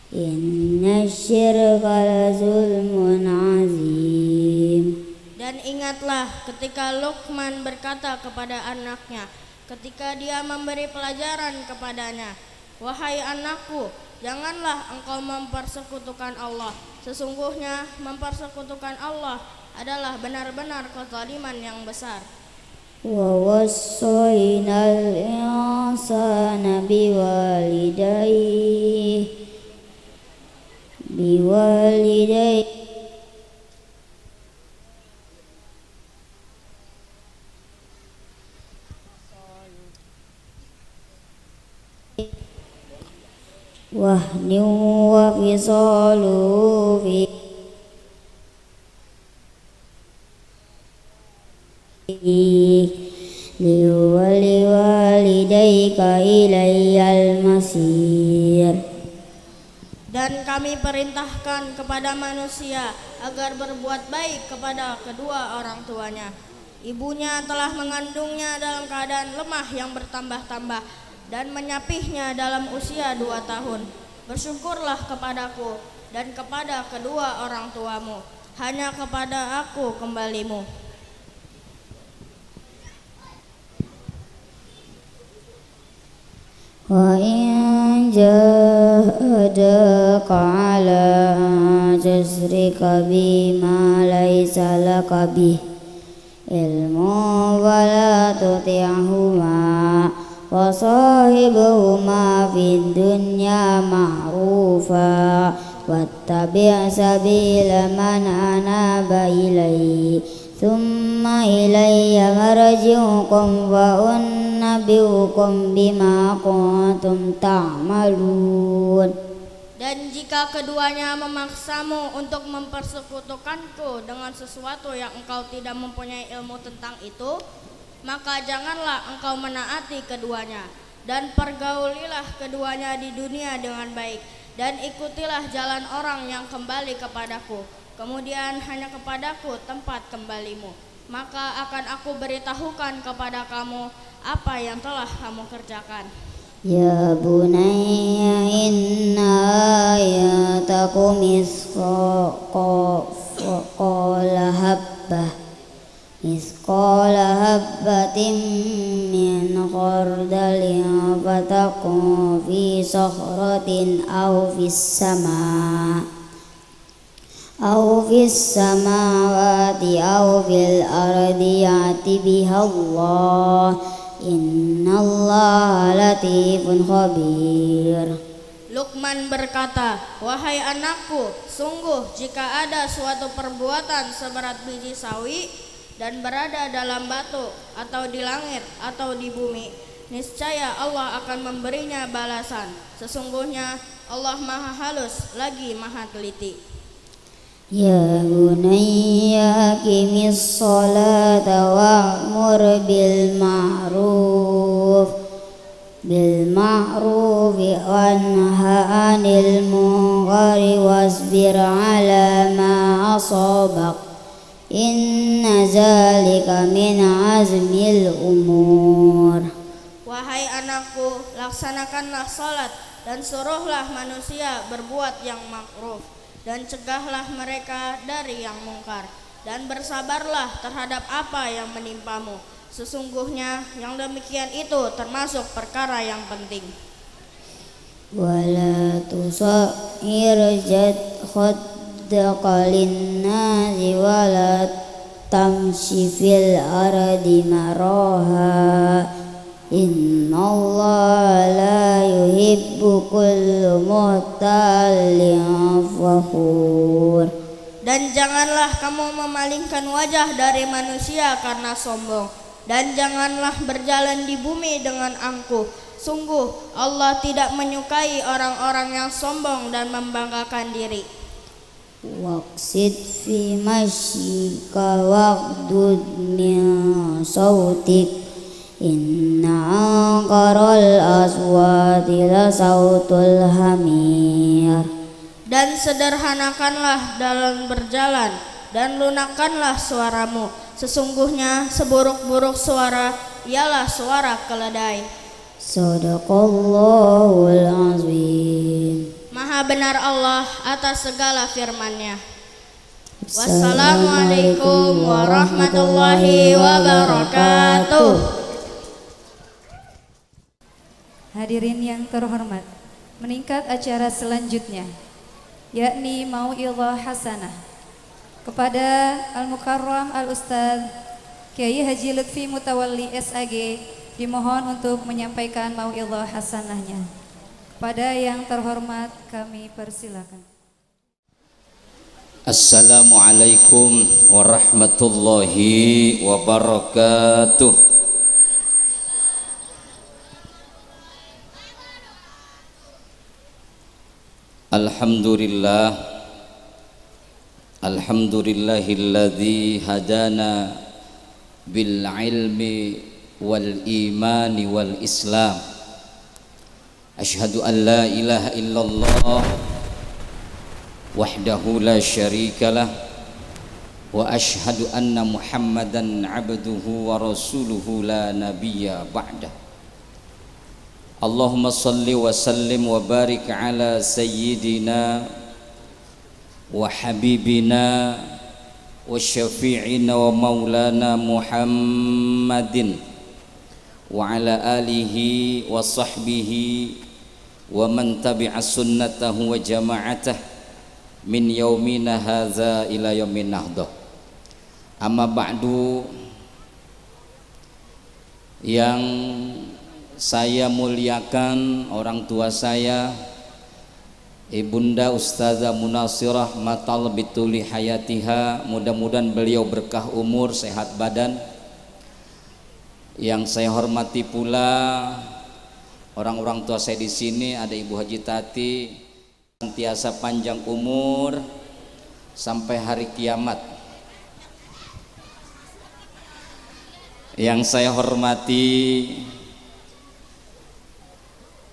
inna syirka la zulmun azim. Dan ingatlah ketika Luqman berkata kepada anaknya ketika dia memberi pelajaran kepadanya, wahai anakku, janganlah engkau mempersekutukan Allah. Sesungguhnya mempersekutukan Allah adalah benar-benar kezaliman yang besar. Wa wassaynal insana biwalidayhi wahni wa fisalu fi liwalidayka ilayyal masir. Dan kami perintahkan kepada manusia agar berbuat baik kepada kedua orang tuanya. Ibunya telah mengandungnya dalam keadaan lemah yang bertambah-tambah dan menyapihnya dalam usia 2 tahun. Bersyukurlah kepadaku dan kepada kedua orang tuamu. Hanya kepada aku kembalimu. Wa in jahadaka ala tusyrika bima laysa laka bih ilmu wala tuti'huma wa sahibuhuma fid dunya ma'rufa واتبع سبيل من أناب إلي ثم إلي مرجعكم وأنبئكم بما كنتم تعملون. Dan jika keduanya memaksamu untuk mempersekutukanku dengan sesuatu yang engkau tidak mempunyai ilmu tentang itu, maka janganlah engkau menaati keduanya, dan pergaulilah keduanya di dunia dengan baik, dan ikutilah jalan orang yang kembali kepadaku, kemudian hanya kepadaku tempat kembalimu, maka akan aku beritahukan kepada kamu apa yang telah kamu kerjakan. Ya bunayya inna ayatakum misqala habbatin min khardalin fatakun fi sakhratin aw fis samawati aw fil ardi ya'ti biha Allah innallaha latifun khabir. Luqman berkata, wahai anakku, sungguh jika ada suatu perbuatan seberat biji sawi dan berada dalam batu atau di langit atau di bumi, niscaya Allah akan memberinya balasan. Sesungguhnya Allah maha halus lagi maha teliti. Ya bunayya aqimis sholata wa'mur bil ma'ruf wanha 'anil munkari wasbir 'ala ma asabak inna zalika min azmil umur. Wahai anakku, laksanakanlah salat dan suruhlah manusia berbuat yang ma'ruf, dan cegahlah mereka dari yang mungkar, dan bersabarlah terhadap apa yang menimpamu. Sesungguhnya yang demikian itu termasuk perkara yang penting. Wala tusair khaddaka linnasi wala tamshi fil ardi maraha innallaha la yuhibbu kulla muhtalin fakhur. Dan janganlah kamu memalingkan wajah dari manusia karena sombong, dan janganlah berjalan di bumi dengan angkuh. Sungguh Allah tidak menyukai orang-orang yang sombong dan membanggakan diri. Waqsid fi masyika waqdud min sautik inna anqaral aswati la sautul hamir. Dan sederhanakanlah dalam berjalan, dan lunakkanlah suaramu. Sesungguhnya seburuk-buruk suara ialah suara keledai. Sadaqallahul azim. Maha benar Allah atas segala firman-Nya. Wassalamualaikum warahmatullahi wabarakatuh. Hadirin yang terhormat, meningkat acara selanjutnya, yakni Mau'idhah Hasanah kepada Al-Mukarram Al-Ustadz Kiai Haji Lutfi Mutawalli SAG, dimohon untuk menyampaikan Mau'idhah Hasanahnya. Kepada yang terhormat kami persilakan. Assalamualaikum warahmatullahi wabarakatuh. Alhamdulillah, alhamdulillahilladzi hadana bil ilmi wal imani wal islam. Asyhadu an la ilaha illallah wahdahu la syarikalah wa asyhadu anna Muhammadan abduhu wa rasuluhu la nabiyya ba'dah. Allahumma salli wa sallim wa barik ala sayyidina wa habibina wa syafi'ina wa maulana Muhammadin wa ala alihi wa sahbihi wa man tabi'a sunnatahu wa jama'atah min yaumina hadza ila yaumin nahdah. Amma ba'du, yang saya muliakan orang tua saya Ibunda Ustazah Munasirah matal bituli hayatiha, mudah-mudahan beliau berkah umur, sehat badan. Yang saya hormati pula orang-orang tua saya di sini, ada Ibu Haji Tati, senantiasa panjang umur sampai hari kiamat. Yang saya hormati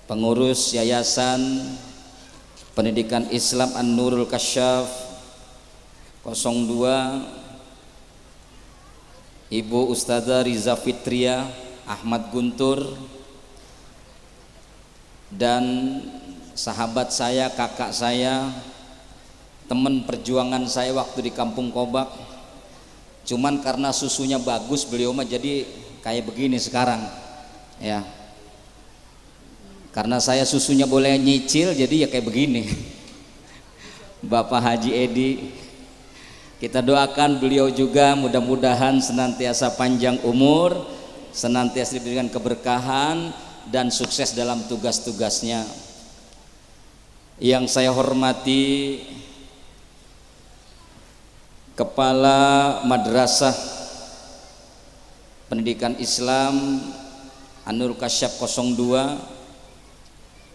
pengurus Yayasan Pendidikan Islam An-Nurul Kasyaf 02, Ibu Ustazah Riza Fitria, Ahmad Guntur, dan sahabat saya, kakak saya, teman perjuangan saya waktu di Kampung Kobak. Cuman karena susunya bagus beliau mah jadi kayak begini sekarang ya. Karena saya susunya boleh nyicil jadi ya kayak begini. Bapak Haji Edi, kita doakan beliau juga mudah-mudahan senantiasa panjang umur, senantiasa diberikan keberkahan dan sukses dalam tugas-tugasnya. Yang saya hormati Kepala Madrasah Pendidikan Islam An-Nurul Kasyaf 02,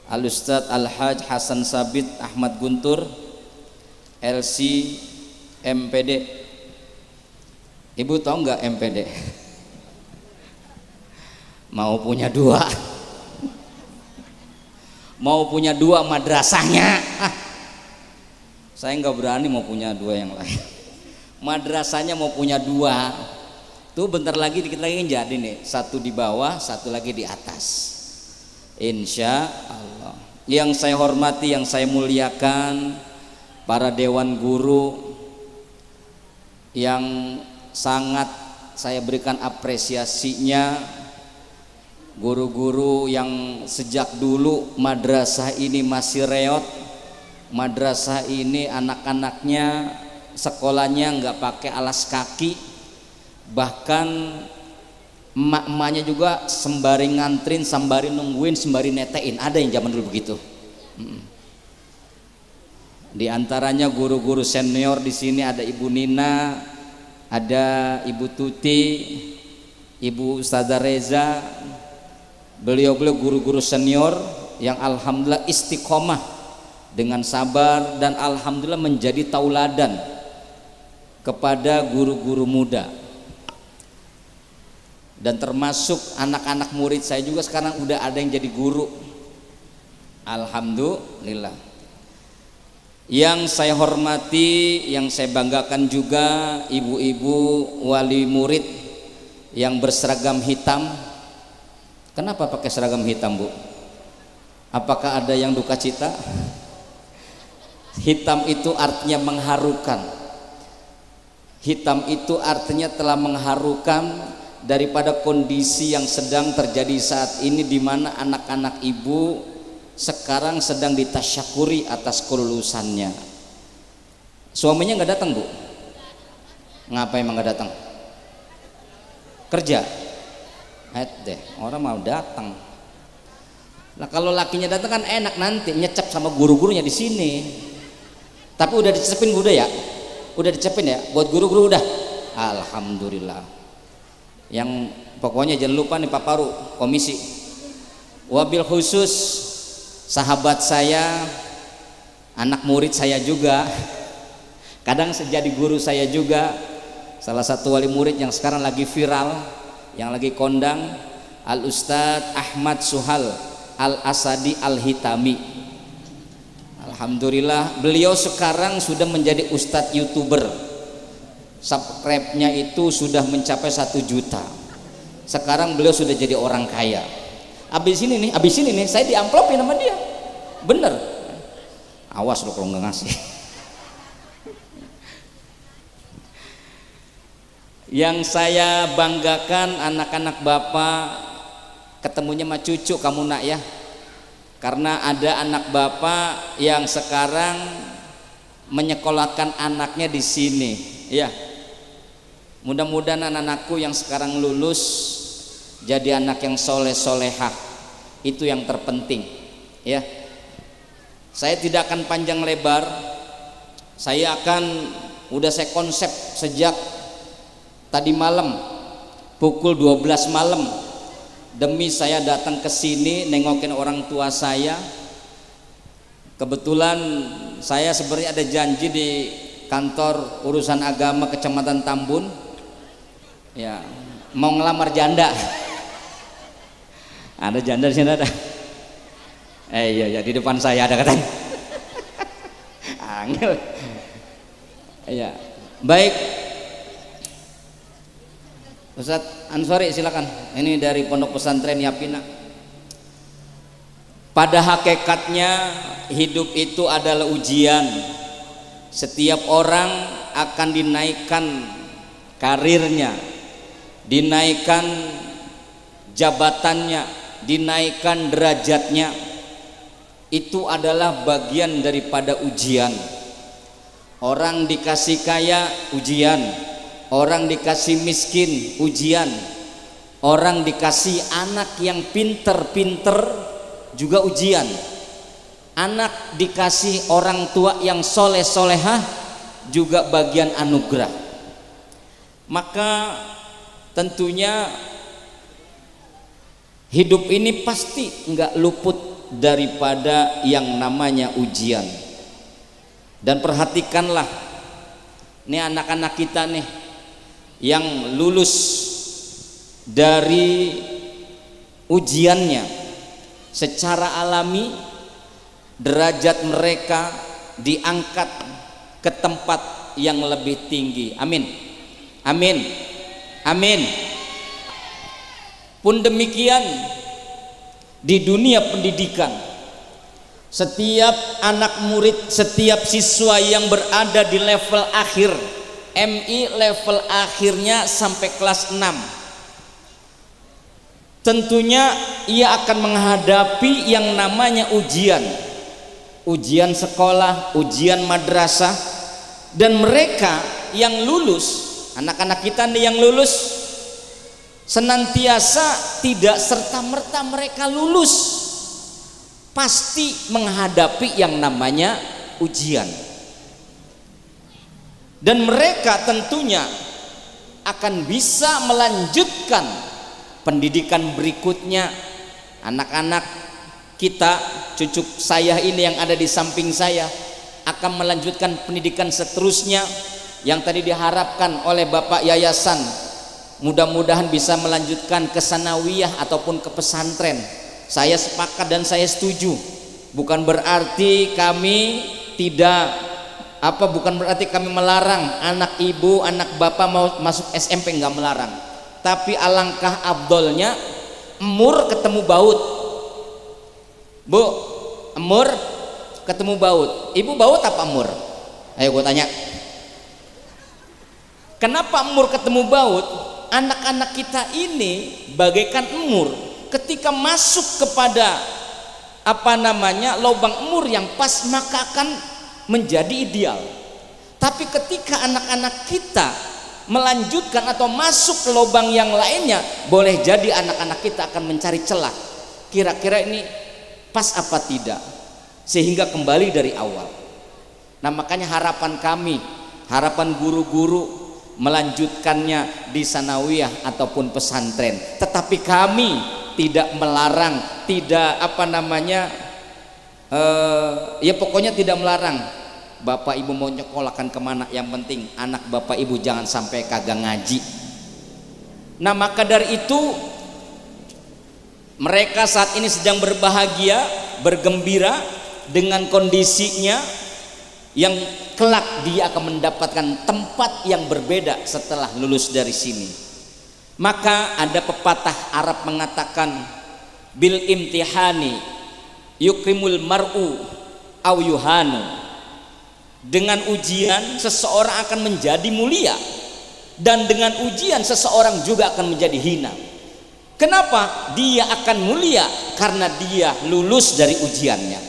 Al-Ustadz Al-Haj Hasan Sabit Ahmad Guntur, LC MPD. Ibu tahu nggak MPD? Mau punya dua, mau punya dua madrasahnya. Saya nggak berani mau punya dua yang lain. Madrasahnya mau punya dua. Tuh bentar lagi dikit lagi jadi nih, satu di bawah, satu lagi di atas. Insya Allah. Yang saya hormati, yang saya muliakan, para dewan guru yang sangat saya berikan apresiasinya, guru-guru yang sejak dulu madrasah ini masih reot, madrasah ini anak-anaknya sekolahnya nggak pakai alas kaki, bahkan emak-emaknya juga sembari ngantrin, sembari nungguin, sembari netein. Ada yang zaman dulu begitu. Di antaranya guru-guru senior di sini ada Ibu Nina, ada Ibu Tuti, Ibu Ustazah Reza. Beliau-beliau guru-guru senior yang alhamdulillah istiqomah dengan sabar dan alhamdulillah menjadi tauladan kepada guru-guru muda. Dan termasuk anak-anak murid saya juga sekarang udah ada yang jadi guru, alhamdulillah. Yang saya hormati, yang saya banggakan juga ibu-ibu wali murid yang berseragam hitam. Kenapa pakai seragam hitam, Bu? Apakah ada yang duka cita? Hitam itu artinya mengharukan. Hitam itu artinya telah mengharukan daripada kondisi yang sedang terjadi saat ini, di mana anak-anak ibu sekarang sedang ditasyakuri atas kelulusannya. Suaminya nggak datang, Bu? Ngapa emang nggak datang? Kerja? Deh, orang mau datang. Nah kalau lakinya datang kan enak, nanti nyecap sama guru-gurunya di sini. Tapi udah dicepin Bu, udah ya? Udah dicepin ya? Buat guru-guru udah? Alhamdulillah. Yang pokoknya jangan lupa nih Pak Paru, komisi. Wabil khusus sahabat saya, anak murid saya juga, kadang jadi guru saya juga, salah satu wali murid yang sekarang lagi viral, yang lagi kondang, Al Ustadz Ahmad Suhal Al Asadi Al Hitami. Alhamdulillah beliau sekarang sudah menjadi ustadz YouTuber. Subscribe-nya itu sudah mencapai 1 juta. Sekarang beliau sudah jadi orang kaya. Abis ini nih saya diamplopin sama dia. Bener. Awas lo kalau nggak ngasih. Yang saya banggakan anak-anak bapak ketemunya sama cucu kamu nak ya. Karena ada anak bapak yang sekarang menyekolahkan anaknya di sini, ya. Mudah-mudahan anak-anakku yang sekarang lulus jadi anak yang soleh solehah, itu yang terpenting, ya. Saya tidak akan panjang lebar. Saya konsep sejak tadi malam pukul 12 malam demi saya datang ke sini nengokin orang tua saya. Kebetulan saya sebenarnya ada janji di kantor urusan agama Kecamatan Tambun, ya, mau ngelamar janda. Ada janda di sini ada. Iya di depan saya ada katanya. Angel. Iya. Baik. Ustadz Ansori silakan. Ini dari Pondok Pesantren Yapina. Pada hakikatnya hidup itu adalah ujian. Setiap orang akan dinaikkan karirnya, dinaikkan jabatannya, dinaikkan derajatnya. Itu adalah bagian daripada ujian. Orang dikasih kaya, ujian. Orang dikasih miskin, ujian. Orang dikasih anak yang pinter-pinter, juga ujian. Anak dikasih orang tua yang soleh-solehah, juga bagian anugerah. Maka tentunya hidup ini pasti nggak luput daripada yang namanya ujian. Dan perhatikanlah nih anak-anak kita nih yang lulus dari ujiannya, secara alami derajat mereka diangkat ke tempat yang lebih tinggi. Amin. Amin. Amin. Pun demikian di dunia pendidikan, setiap anak murid, setiap siswa yang berada di level akhir MI, level akhirnya sampai kelas 6, tentunya ia akan menghadapi yang namanya ujian. Ujian sekolah, ujian madrasah. Dan mereka yang lulus, anak-anak kita nih yang lulus, senantiasa tidak serta-merta mereka lulus, pasti menghadapi yang namanya ujian. Dan mereka tentunya akan bisa melanjutkan pendidikan berikutnya. Anak-anak kita, cucu saya ini yang ada di samping saya, akan melanjutkan pendidikan seterusnya yang tadi diharapkan oleh Bapak Yayasan. Mudah-mudahan bisa melanjutkan ke sanawiyah ataupun ke pesantren. Saya sepakat dan saya setuju. Bukan berarti kami bukan berarti kami melarang anak ibu, anak bapak mau masuk SMP, enggak melarang. Tapi alangkah abdolnya emur ketemu baut. Bu, emur ketemu baut. Ibu baut apa emur? Ayo gue tanya. Kenapa emur ketemu baut? Anak-anak kita ini bagaikan emur, ketika masuk kepada lubang emur yang pas, maka akan menjadi ideal. Tapi ketika anak-anak kita melanjutkan atau masuk ke lubang yang lainnya, boleh jadi anak-anak kita akan mencari celah, kira-kira ini pas apa tidak, sehingga kembali dari awal. Nah, makanya harapan kami, harapan guru-guru melanjutkannya di sanawiyah ataupun pesantren. Tetapi kami tidak melarang, tidak pokoknya tidak melarang. Bapak ibu mau nyekolahkan kemana, yang penting anak bapak ibu jangan sampai kagak ngaji. Nah, maka dari itu mereka saat ini sedang berbahagia, bergembira dengan kondisinya yang kelak dia akan mendapatkan tempat yang berbeda setelah lulus dari sini. Maka ada pepatah Arab mengatakan, bil imtihani yukrimul mar'u aw yuhanu. Dengan ujian seseorang akan menjadi mulia, dan dengan ujian seseorang juga akan menjadi hina. Kenapa dia akan mulia? Karena dia lulus dari ujiannya.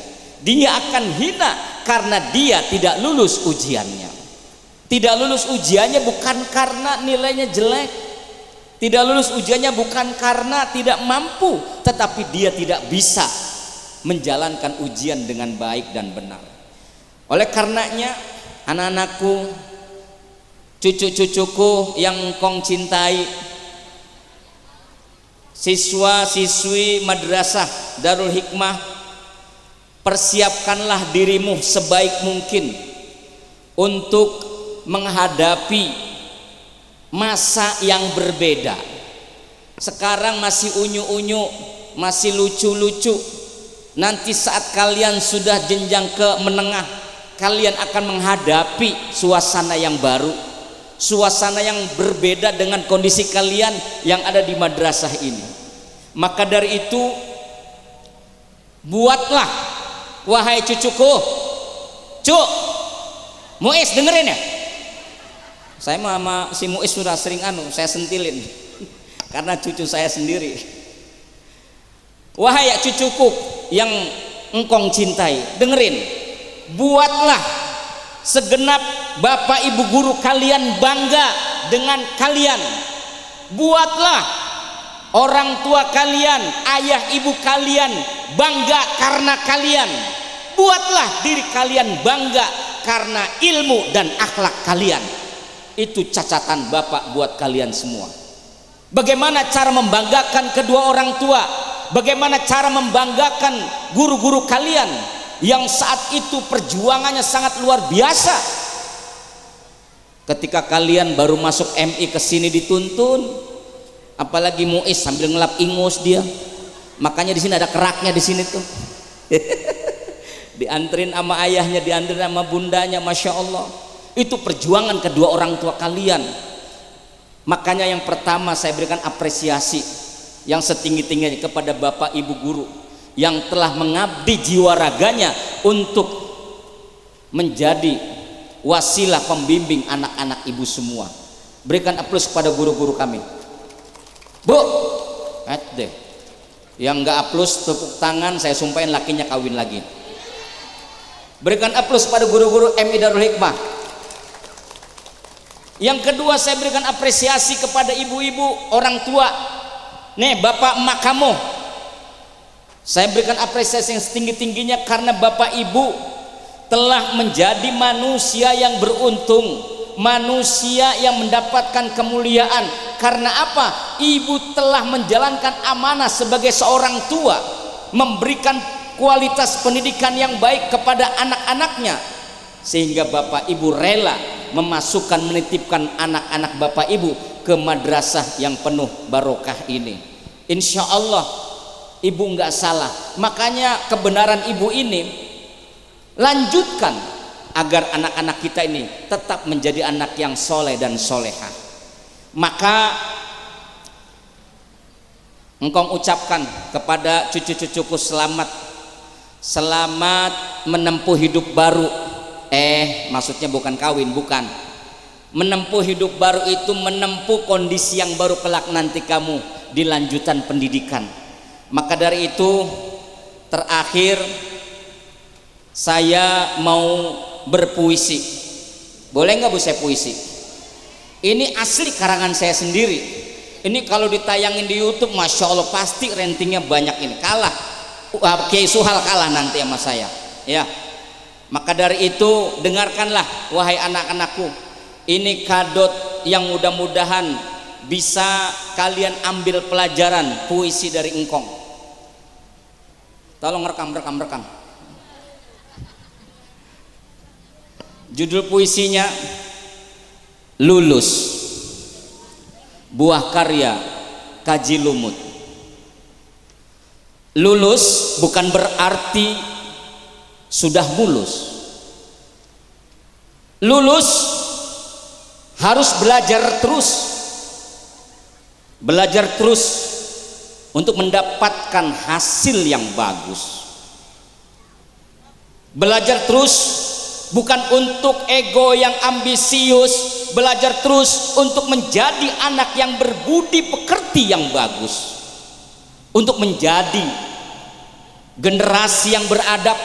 Dia akan hina karena dia tidak lulus ujiannya. Tidak lulus ujiannya bukan karena nilainya jelek, tidak lulus ujiannya bukan karena tidak mampu, tetapi dia tidak bisa menjalankan ujian dengan baik dan benar. Oleh karenanya anak-anakku, cucu-cucuku yang engkong cintai, siswa-siswi madrasah Darul Hikmah, persiapkanlah dirimu sebaik mungkin untuk menghadapi masa yang berbeda. Sekarang masih unyu-unyu, masih lucu-lucu. Nanti saat kalian sudah jenjang ke menengah, kalian akan menghadapi suasana yang baru, suasana yang berbeda dengan kondisi kalian yang ada di madrasah ini. Maka dari itu, buatlah, wahai cucuku, Cuk, Muiz dengerin ya. Saya sama si Muiz sudah sering saya sentilin karena cucu saya sendiri. Wahai cucuku yang engkong cintai, dengerin, buatlah segenap bapak ibu guru kalian bangga dengan kalian. Buatlah orang tua kalian, ayah ibu kalian bangga karena kalian. Buatlah diri kalian bangga karena ilmu dan akhlak kalian. Itu cacatan bapak buat kalian semua. Bagaimana cara membanggakan kedua orang tua? Bagaimana cara membanggakan guru-guru kalian yang saat itu perjuangannya sangat luar biasa? Ketika kalian baru masuk MI ke sini dituntun, apalagi Muiz sambil ngelap ingus dia. Makanya di sini ada keraknya di sini tuh. Dianterin sama ayahnya, dianterin sama bundanya, masya Allah. Itu perjuangan kedua orang tua kalian. Makanya yang pertama saya berikan apresiasi yang setinggi-tingginya kepada bapak ibu guru yang telah mengabdi jiwa raganya untuk menjadi wasilah pembimbing anak-anak ibu semua. Berikan aplaus kepada guru-guru kami. Bu, deh. Yang nggak aplaus tepuk tangan, saya sumpahin lakinya kawin lagi. Berikan aplaus kepada guru-guru MI Darul Hikmah. Yang kedua, saya berikan apresiasi kepada ibu-ibu orang tua. Nih bapak emak kamu, saya berikan apresiasi yang setinggi-tingginya karena bapak ibu telah menjadi manusia yang beruntung, manusia yang mendapatkan kemuliaan. Karena apa? Ibu telah menjalankan amanah sebagai seorang tua, memberikan kualitas pendidikan yang baik kepada anak-anaknya, sehingga bapak ibu rela memasukkan, menitipkan anak-anak bapak ibu ke madrasah yang penuh barokah ini. Insya Allah ibu nggak salah. Makanya kebenaran ibu ini lanjutkan agar anak-anak kita ini tetap menjadi anak yang soleh dan soleha. Maka engkau ucapkan kepada cucu-cucuku selamat menempuh hidup baru. Maksudnya bukan kawin, bukan. Menempuh hidup baru itu menempuh kondisi yang baru kelak nanti kamu di lanjutan pendidikan. Maka dari itu terakhir saya mau berpuisi. Boleh nggak Bu saya puisi? Ini asli karangan saya sendiri. Ini kalau ditayangin di YouTube, masya Allah pasti ratingnya banyak. Ini kalah Kiai Suhal, kalah nanti sama saya ya. Maka dari itu dengarkanlah wahai anak-anakku, ini kadot yang mudah-mudahan bisa kalian ambil pelajaran puisi dari engkong. Tolong rekam. Judul puisinya Lulus, buah karya Kaji Lumut. Lulus bukan berarti sudah mulus. Lulus harus belajar terus untuk mendapatkan hasil yang bagus. Belajar terus bukan untuk ego yang ambisius, belajar terus untuk menjadi anak yang berbudi pekerti yang bagus, untuk menjadi generasi yang beradab,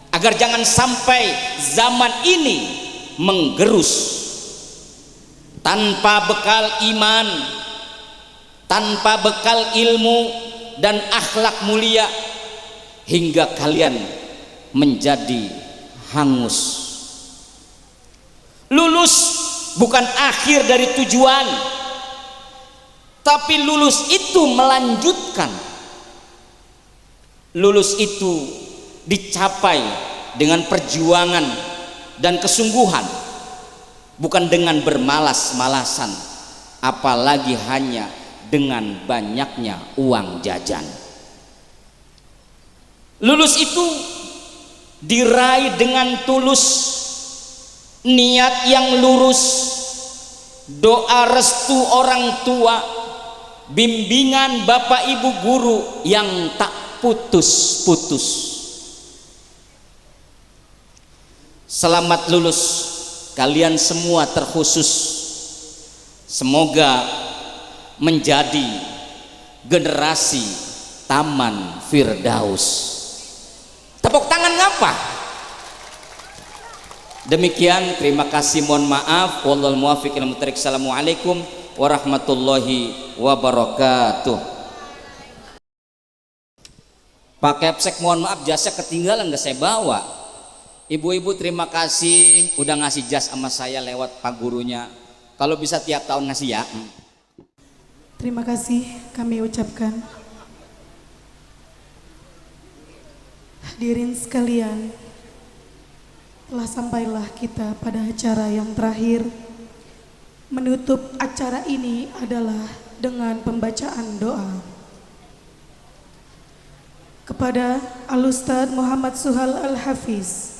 agar jangan sampai zaman ini menggerus tanpa bekal iman, tanpa bekal ilmu dan akhlak mulia, hingga kalian menjadi hangus. Lulus bukan akhir dari tujuan, tapi lulus itu melanjutkan. Lulus itu dicapai dengan perjuangan dan kesungguhan, bukan dengan bermalas-malasan, apalagi hanya dengan banyaknya uang jajan. Lulus itu diraih dengan tulus, niat yang lurus, doa restu orang tua, bimbingan bapak ibu guru yang tak putus-putus. Selamat lulus kalian semua terkhusus. Semoga menjadi generasi Taman Firdaus. Tepuk tangan ngapa? Demikian, terima kasih, mohon maaf. Wallahul muwaffiq ila muthariq. Assalamualaikum warahmatullahi wabarakatuh. Pak Kepsek, mohon maaf jasnya ketinggalan, nggak saya bawa. Ibu-ibu terima kasih udah ngasih jas sama saya lewat pak gurunya. Kalau bisa tiap tahun ngasih ya. Terima kasih kami ucapkan. Hadirin sekalian, telah sampailah kita pada acara yang terakhir. Menutup acara ini adalah dengan pembacaan doa. Kepada Al-Ustadz Muhammad Suhal Al-Hafiz,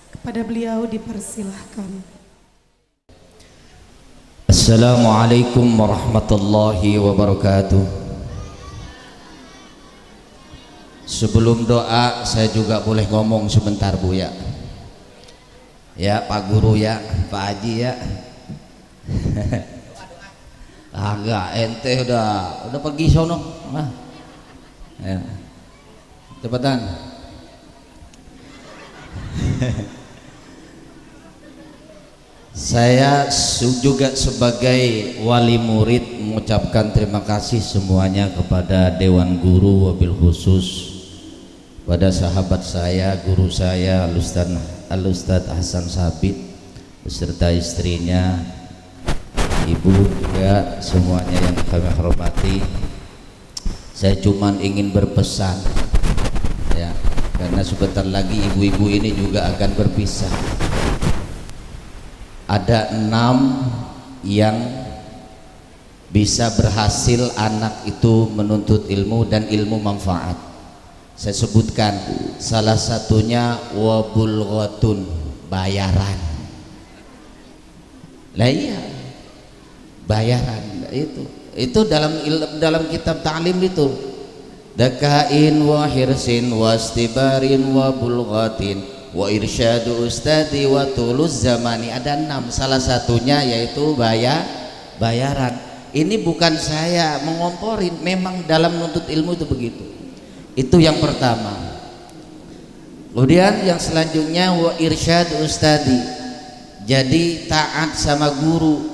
kepada beliau dipersilahkan. Assalamualaikum warahmatullahi wabarakatuh. Sebelum doa saya juga boleh ngomong sebentar Bu ya. Ya Pak Guru ya, Pak Haji ya. Agak ente udah pergi sono. Nah. Ya. Cepetan. Saya juga sebagai wali murid mengucapkan terima kasih semuanya kepada Dewan Guru, wabil khusus pada sahabat saya, guru saya Al-Ustadz Hasan Sabit beserta istrinya, ibu juga semuanya yang kami hormati. Saya cuman ingin berpesan ya, karena sebentar lagi ibu-ibu ini juga akan berpisah. Ada 6 yang bisa berhasil anak itu menuntut ilmu dan ilmu manfaat. Saya sebutkan salah satunya wabulghatun, bayaran. Lah iya, bayaran itu dalam kitab ta'lim itu. Dakain wa hirsin wa istibarin wa bulghatin wa irsyadu ustadi wa tulus zamani. Ada 6, salah satunya yaitu bayaran. Ini bukan saya mengomporin, memang dalam menuntut ilmu itu begitu. Itu yang pertama. Kemudian yang selanjutnya wa irsyadu ustadi, jadi taat sama guru.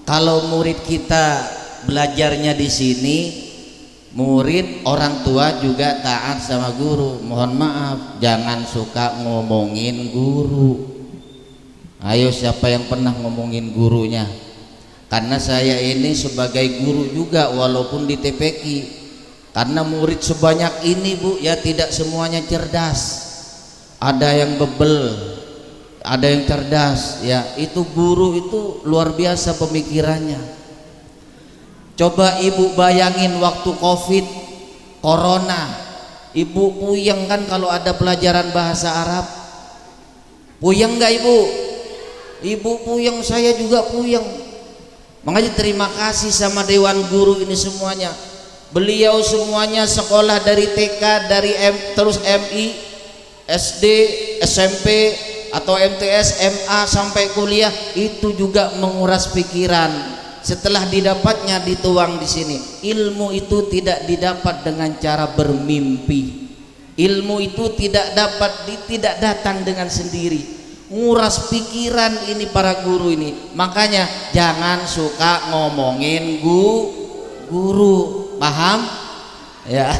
Kalau murid kita belajarnya di sini, murid orang tua juga taat sama guru. Mohon maaf, jangan suka ngomongin guru. Ayo, siapa yang pernah ngomongin gurunya? Karena saya ini sebagai guru juga walaupun di TPQ, karena murid sebanyak ini Bu ya, tidak semuanya cerdas, ada yang bebel, ada yang cerdas ya. Itu guru itu luar biasa pemikirannya. Coba ibu bayangin waktu COVID, corona, ibu puyeng kan kalau ada pelajaran bahasa Arab? Puyeng nggak ibu? Ibu puyeng, saya juga puyeng. Makanya terima kasih sama Dewan Guru ini semuanya. Beliau semuanya sekolah dari TK, dari terus MI, SD, SMP atau MTS, MA sampai kuliah, itu juga menguras pikiran. Setelah didapatnya dituang di sini. Ilmu itu tidak didapat dengan cara bermimpi. Ilmu itu tidak datang dengan sendiri. Nguras pikiran ini para guru ini. Makanya jangan suka ngomongin guru. Paham? Ya.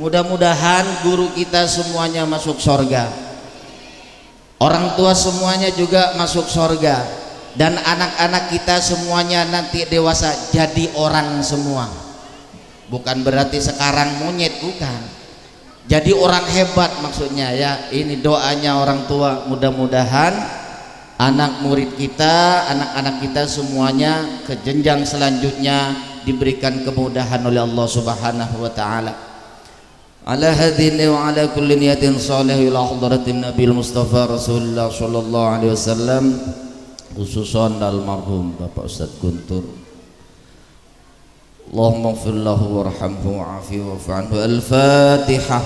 Mudah-mudahan guru kita semuanya masuk surga, orang tua semuanya juga masuk surga, dan anak-anak kita semuanya nanti dewasa jadi orang semua. Bukan berarti sekarang monyet, bukan, jadi orang hebat maksudnya ya. Ini doanya orang tua, mudah-mudahan anak murid kita, anak-anak kita semuanya ke jenjang selanjutnya diberikan kemudahan oleh Allah Subhanahu wa taala. Ala hadhihi wa ala kulli niyatin salih ila hadratin Nabil Mustafa Rasulullah sallallahu alaihi wasallam, khususan almarhum Bapak Ustadz Guntur. Allahumma ighfir lahu warhamhu wa'afihi wa'fu anhu. Al-Fatihah.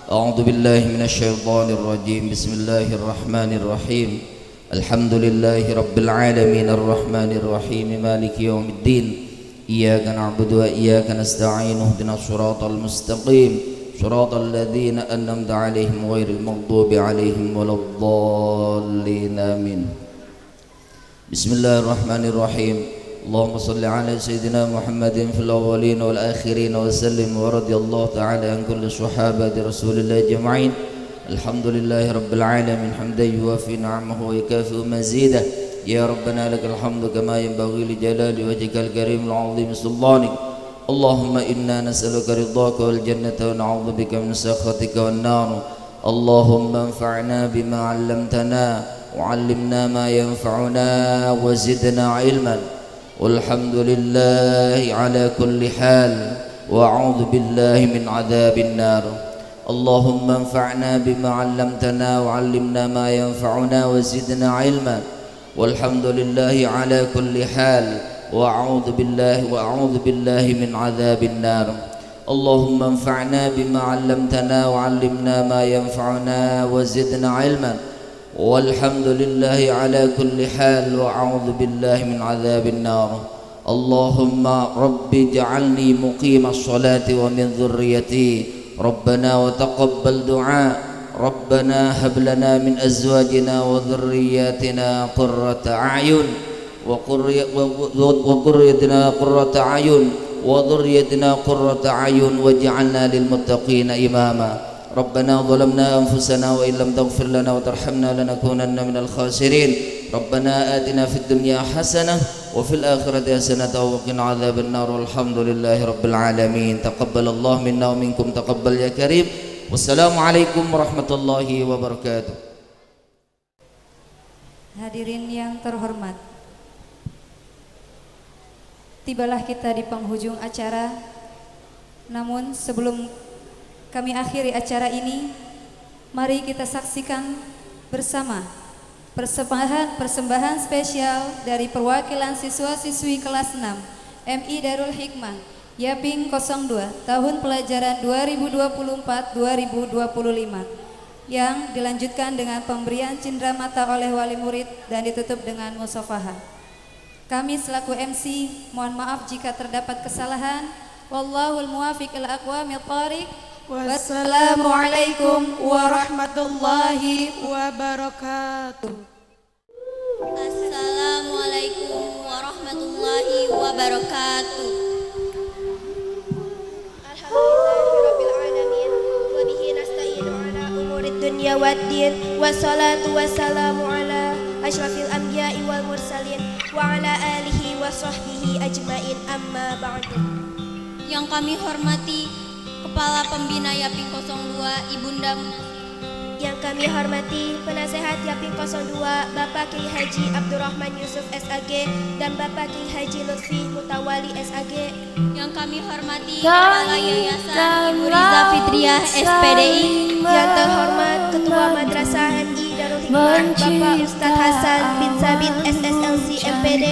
A'udzu billahi minasyaitonir rajim. Bismillahirrahmanirrahim. Alhamdulillahi rabbil alamin arrahmanir rahim maliki yaumiddin. Iyyaka na'budu wa iyyaka nasta'in. Ihdinas shiratal mustaqim. Shiratal ladzina an'amta 'alaihim ghairil maghdubi 'alaihim waladdallin. Amin. Bismillahirrahmanirrahim. Allahumma salli ala sayyidina Muhammadin fil awwalin wal akhirin wa sallim wa radiyallahu ta'ala an kulli sahabati Rasulillah jama'in. Alhamdulillahi rabbil alamin hamdan yuwafi ni'amahu wa yukafi'u mazidah. Ya Rabbana lakal hamdu kama yanbaghi li jalali wajhikal karim al 'azim sultanik. Allahumma inna nas'aluka ridhaka wal jannata wa na'udzu bika min sakhatika wan nar. Allahumma anfa'na bima 'allamtana wa 'allimna ma yanfa'una wa zidna 'ilman. Walhamdulillahi ala kulli hal wa a'udzu billahi min 'adzabin nar. Allahumma anfa'na bima 'allamtana wa 'allimna ma yanfa'una wa zidna 'ilman. Walhamdulillahi ala kulli hal وأعوذ بالله من عذاب النار. اللهم انفعنا بما علمتنا وعلمنا ما ينفعنا وزدنا علما. والحمد لله على كل حال وأعوذ بالله من عذاب النار. اللهم رب اجعلني مقيم الصلاة ومن ذريتي ربنا وتقبل دعاء. ربنا هب لنا من أزواجنا وذرياتنا قرة أعين وقريتنا قرة أعين وذريتنا قرة أعين واجعلنا للمتقين إماما. ربنا ظلمنا أنفسنا وإن لم تغفر لنا وترحمنا لنكونن من الخاسرين. ربنا آتنا في الدنيا حسنة وفي الآخرة حسنة وقنا عذاب النار. والحمد لله رب العالمين. تقبل الله منا ومنكم تقبل يا كريم. والسلام عليكم ورحمة الله وبركاته. Hadirin yang terhormat, tibalah kita di penghujung acara. Namun sebelum kami akhiri acara ini, mari kita saksikan bersama persembahan spesial dari perwakilan siswa-siswi kelas 6 MI Darul Hikmah Yaping 02 tahun pelajaran 2024-2025 yang dilanjutkan dengan pemberian cindera mata oleh wali murid dan ditutup dengan musafahah. Kami selaku MC mohon maaf jika terdapat kesalahan. Wallahul muwafiq ila aqwamit thariq. Wassalamualaikum warahmatullahi wabarakatuh. Assalamualaikum warahmatullahi wabarakatuh. Alhamdulillahirabbil alamin wa bihi nasta'inu ala umurid dunya waddin. Wassalatu wassalamu ala asyrafil anbiya'i wal mursalin wa ala alihi wa sahbihi ajmain, amma ba'du. Yang kami hormati Kepala Pembina Yaping 02 Ibunda Munasirah. Yang kami hormati Penasehat Yaping 02 Bapak Kiai Haji Abdurrahman Yusuf SAG dan Bapak Kiai Haji Lutfi Mutawali SAG. Yang kami hormati Kepala Yayasan Ibu Riza Fitriah SPDI. Yang terhormat Ketua Madrasah MI Darul Hikmah Bapak Ustadz Hasan bin Sabit SSLC MPD.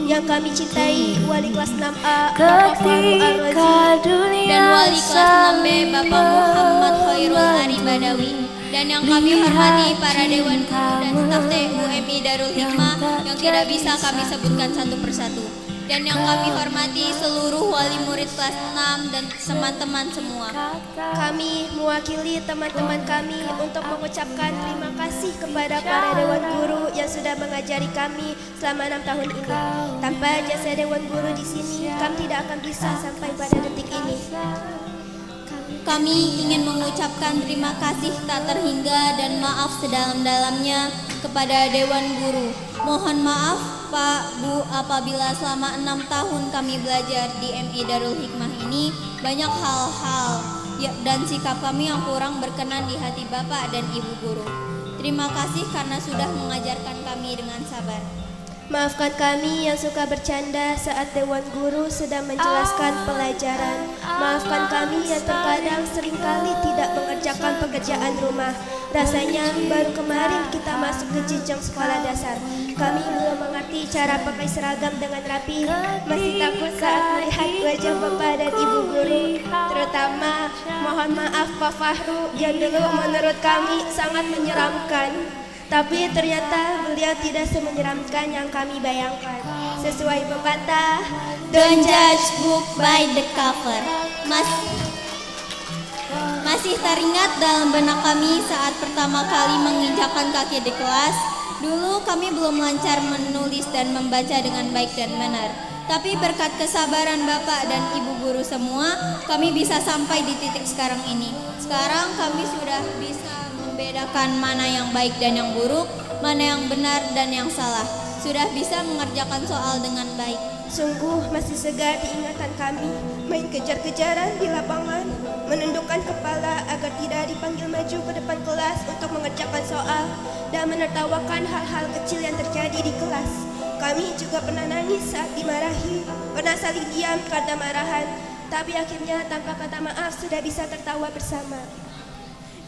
Yang kami cintai Wali kelas 6A Bapak Faru Ar-Razi dan Wali kelas 6B Bapak Muhammad Khairul Ari Badawi. Dan yang kami hormati para Dewan Guru dan staf TU MI Darul Hikmah yang tidak bisa kami sebutkan satu persatu. Dan yang kami hormati seluruh wali murid kelas 6 dan teman-teman semua. Kami mewakili teman-teman kami untuk mengucapkan terima kasih kepada para Dewan Guru yang sudah mengajari kami selama 6 tahun ini. Tanpa jasa Dewan Guru di sini, kami tidak akan bisa sampai pada detik ini. kami ingin mengucapkan terima kasih tak terhingga dan maaf sedalam-dalamnya kepada Dewan Guru. Mohon maaf Pak, Bu, apabila selama 6 tahun kami belajar di MI Darul Hikmah ini banyak hal-hal dan sikap kami yang kurang berkenan di hati Bapak dan Ibu Guru. Terima kasih karena sudah mengajarkan kami dengan sabar. Maafkan kami yang suka bercanda saat Dewan Guru sedang menjelaskan pelajaran. Maafkan kami yang terkadang seringkali tidak mengerjakan pekerjaan rumah. Rasanya baru kemarin kita masuk ke jenjang sekolah dasar. Kami belum mengerti cara pakai seragam dengan rapi. Masih takut saat melihat wajah Bapak dan Ibu Guru. Terutama mohon maaf Pak Fahru yang dulu menurut kami sangat menyeramkan. Tapi ternyata beliau tidak semenyeramkan yang kami bayangkan. Sesuai pepatah, Don't judge book by the cover. Masih teringat dalam benak kami saat pertama kali menginjakkan kaki di kelas. Dulu kami belum lancar menulis dan membaca dengan baik dan benar. Tapi berkat kesabaran Bapak dan Ibu Guru semua, kami bisa sampai di titik sekarang ini. Sekarang kami sudah bisa membedakan mana yang baik dan yang buruk, mana yang benar dan yang salah. Sudah bisa mengerjakan soal dengan baik. Sungguh masih segar diingatan kami, main kejar-kejaran di lapangan, menundukkan kepala agar tidak dipanggil maju ke depan kelas untuk mengerjakan soal, dan menertawakan hal-hal kecil yang terjadi di kelas. Kami juga pernah nangis saat dimarahi, pernah saling diam karena marahan, tapi akhirnya tanpa kata maaf sudah bisa tertawa bersama.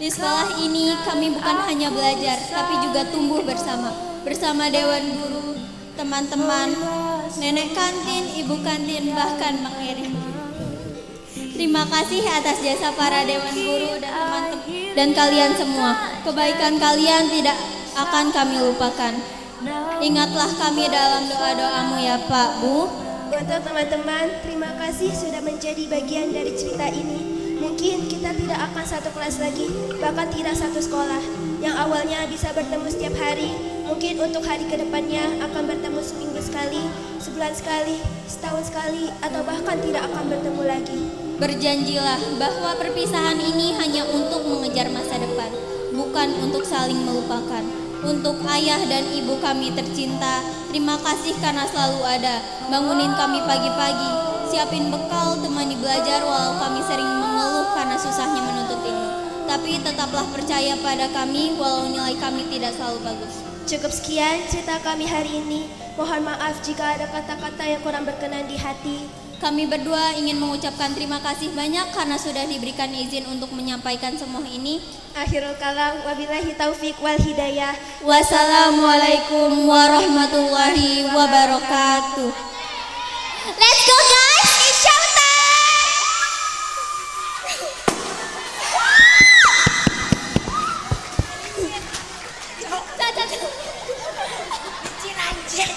Di sekolah ini kami bukan hanya belajar, tapi juga tumbuh bersama. Bersama Dewan Guru, teman-teman, nenek kantin, ibu kantin, bahkan Bang Eri. Terima kasih atas jasa para Dewan Guru dan teman-teman dan kalian semua. Kebaikan kalian tidak akan kami lupakan. Ingatlah kami dalam doa-doamu ya Pak, Bu. Untuk teman-teman, terima kasih sudah menjadi bagian dari cerita ini. Mungkin kita tidak akan satu kelas lagi, bahkan tidak satu sekolah. Yang awalnya bisa bertemu setiap hari, mungkin untuk hari kedepannya akan bertemu seminggu sekali, sebulan sekali, setahun sekali, atau bahkan tidak akan bertemu lagi. Berjanjilah bahwa perpisahan ini hanya untuk mengejar masa depan, bukan untuk saling melupakan. Untuk ayah dan ibu kami tercinta, terima kasih karena selalu ada, bangunin kami pagi-pagi, siapin bekal, temani belajar walau kami sering mengeluh karena susahnya menuntut ilmu. Tapi tetaplah percaya pada kami walau nilai kami tidak selalu bagus. Cukup sekian cerita kami hari ini. Mohon maaf jika ada kata-kata yang kurang berkenan di hati. Kami berdua ingin mengucapkan terima kasih banyak karena sudah diberikan izin untuk menyampaikan semua ini. Akhirul kalam, wabillahi taufik wal hidayah. Wassalamualaikum warahmatullahi wabarakatuh. Let's go guys, it's showtime! Ciranjir.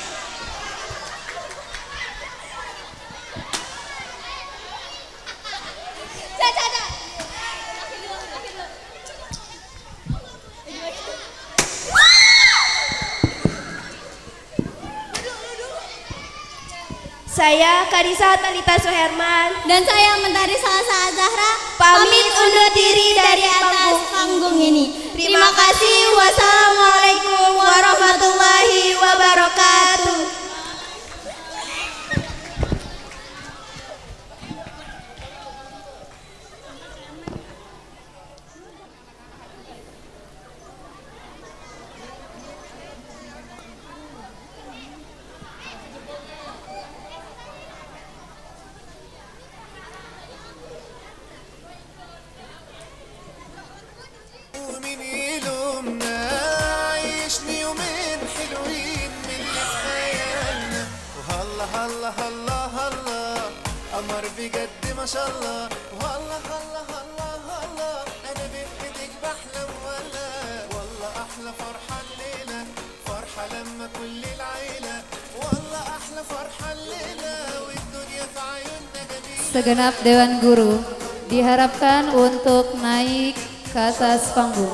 Saya Karisa Talita Suherman dan saya Mentari Salsa Zahra pamit undur diri dari atas panggung ini. Terima kasih. Wassalamualaikum warahmatullahi wabarakatuh. ما شاء الله والله الله الله الله انا بنتك بحلم والله احلى فرحه الليله فرحه لما كل العيله والله احلى فرحه الليله والدنيا في عيوننا جميله. Segenap Dewan Guru diharapkan untuk naik ke atas panggung.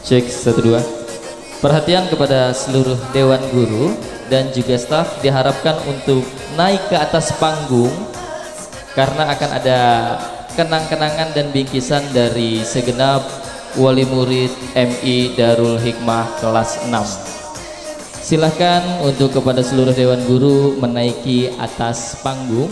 Cek 1 2. Perhatian kepada seluruh dewan guru dan juga staf, diharapkan untuk naik ke atas panggung karena akan ada kenang-kenangan dan bingkisan dari segenap wali murid MI Darul Hikmah kelas 6. Silahkan untuk kepada seluruh dewan guru menaiki atas panggung.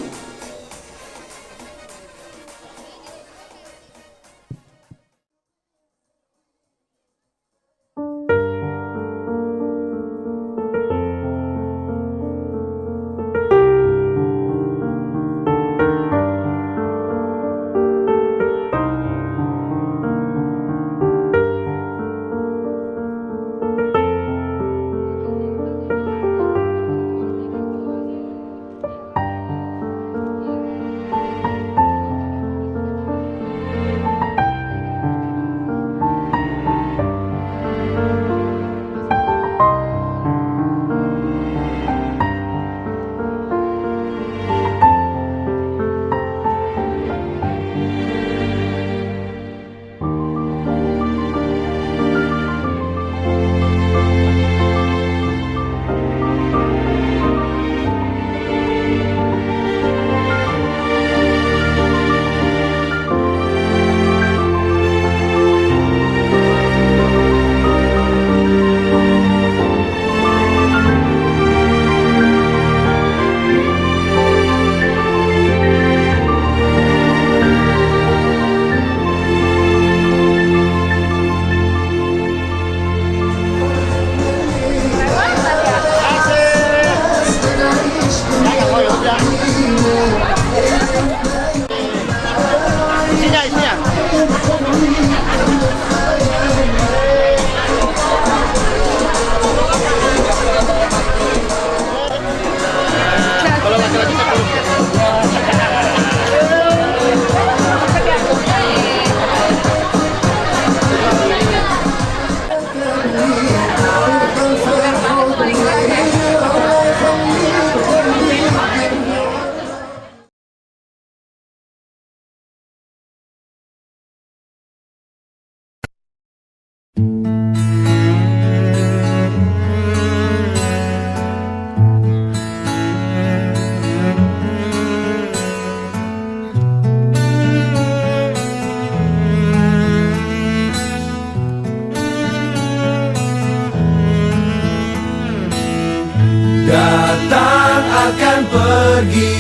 Datang akan pergi,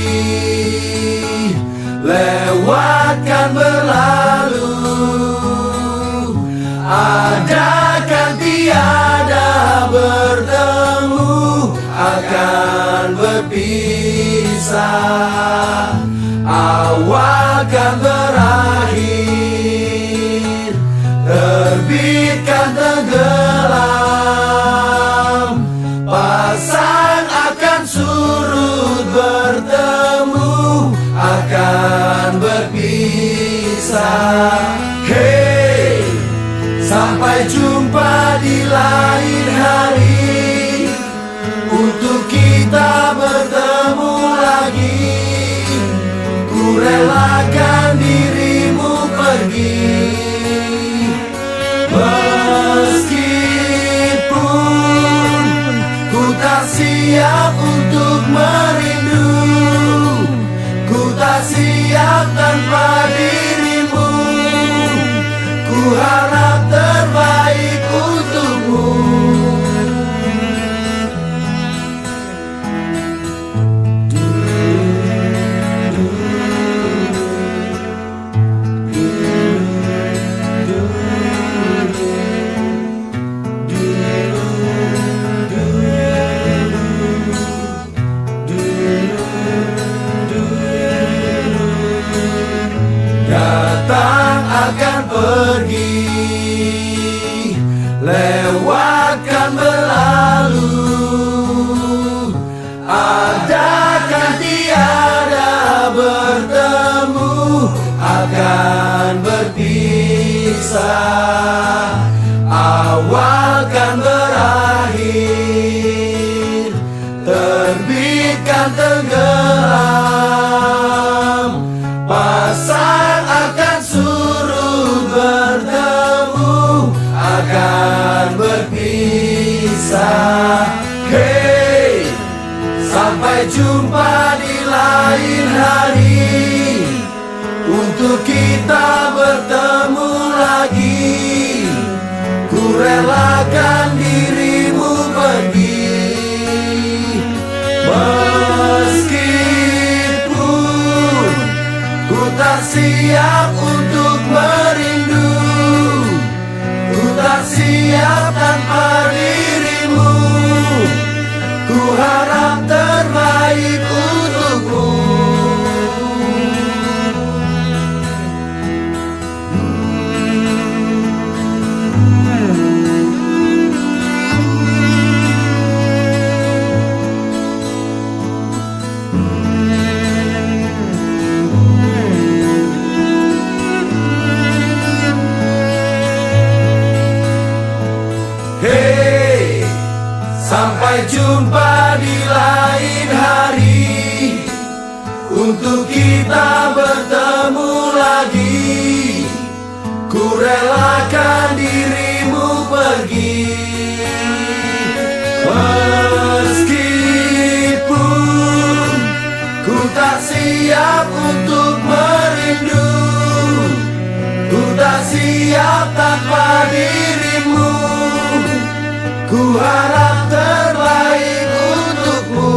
lewatkan berlalu, ada kan tiada bertemu, akan berpisah, awal kan berakhir, terbitkan tenggelam, pasang akan surut bertemu, akan berpisah. Hey, sampai jumpa di lain hari, untuk kita bertemu lagi. Ku relakan dirimu pergi, meskipun ku tak siap untuk merindu, ku tak siap tanpa dirimu, ku harap terbaik untukmu. Datang akan pergi, lewatkan berlalu, ada kan tiada bertemu, akan berpisah, awal kan berakhir, terbitkan tenggelam, pasang akan surut bertemu, akan merelakan dirimu pergi, meskipun ku tak siap untuk merindu, ku tak siap tanpa dirimu, ku harap terbaik untukmu. Hey, sampai jumpa di lain hari, untuk kita bertemu lagi. Ku relakan dirimu pergi, meskipun ku tak siap untuk merindu, ku tak siap tanpa dirimu, ku harap terbaik untukmu.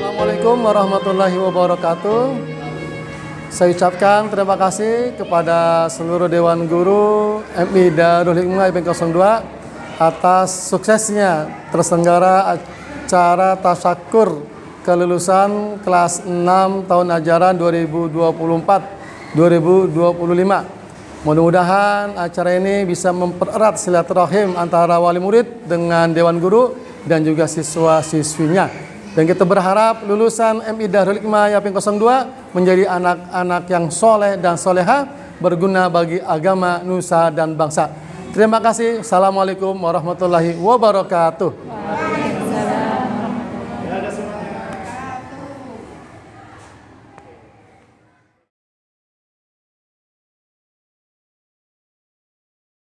Assalamualaikum warahmatullahi wabarakatuh. Saya ucapkan terima kasih kepada seluruh Dewan Guru MI Darul Hikmah IPN 02 atas suksesnya terselenggara acara tasyakur kelulusan kelas 6 tahun ajaran 2024-2025. Mudah-mudahan acara ini bisa mempererat silaturahim antara wali murid dengan Dewan Guru dan juga siswa-siswinya. Dan kita berharap lulusan MI Darul Hikmah Yapin 02 menjadi anak-anak yang soleh dan soleha, berguna bagi agama, nusa, dan bangsa. Terima kasih. Assalamualaikum warahmatullahi wabarakatuh.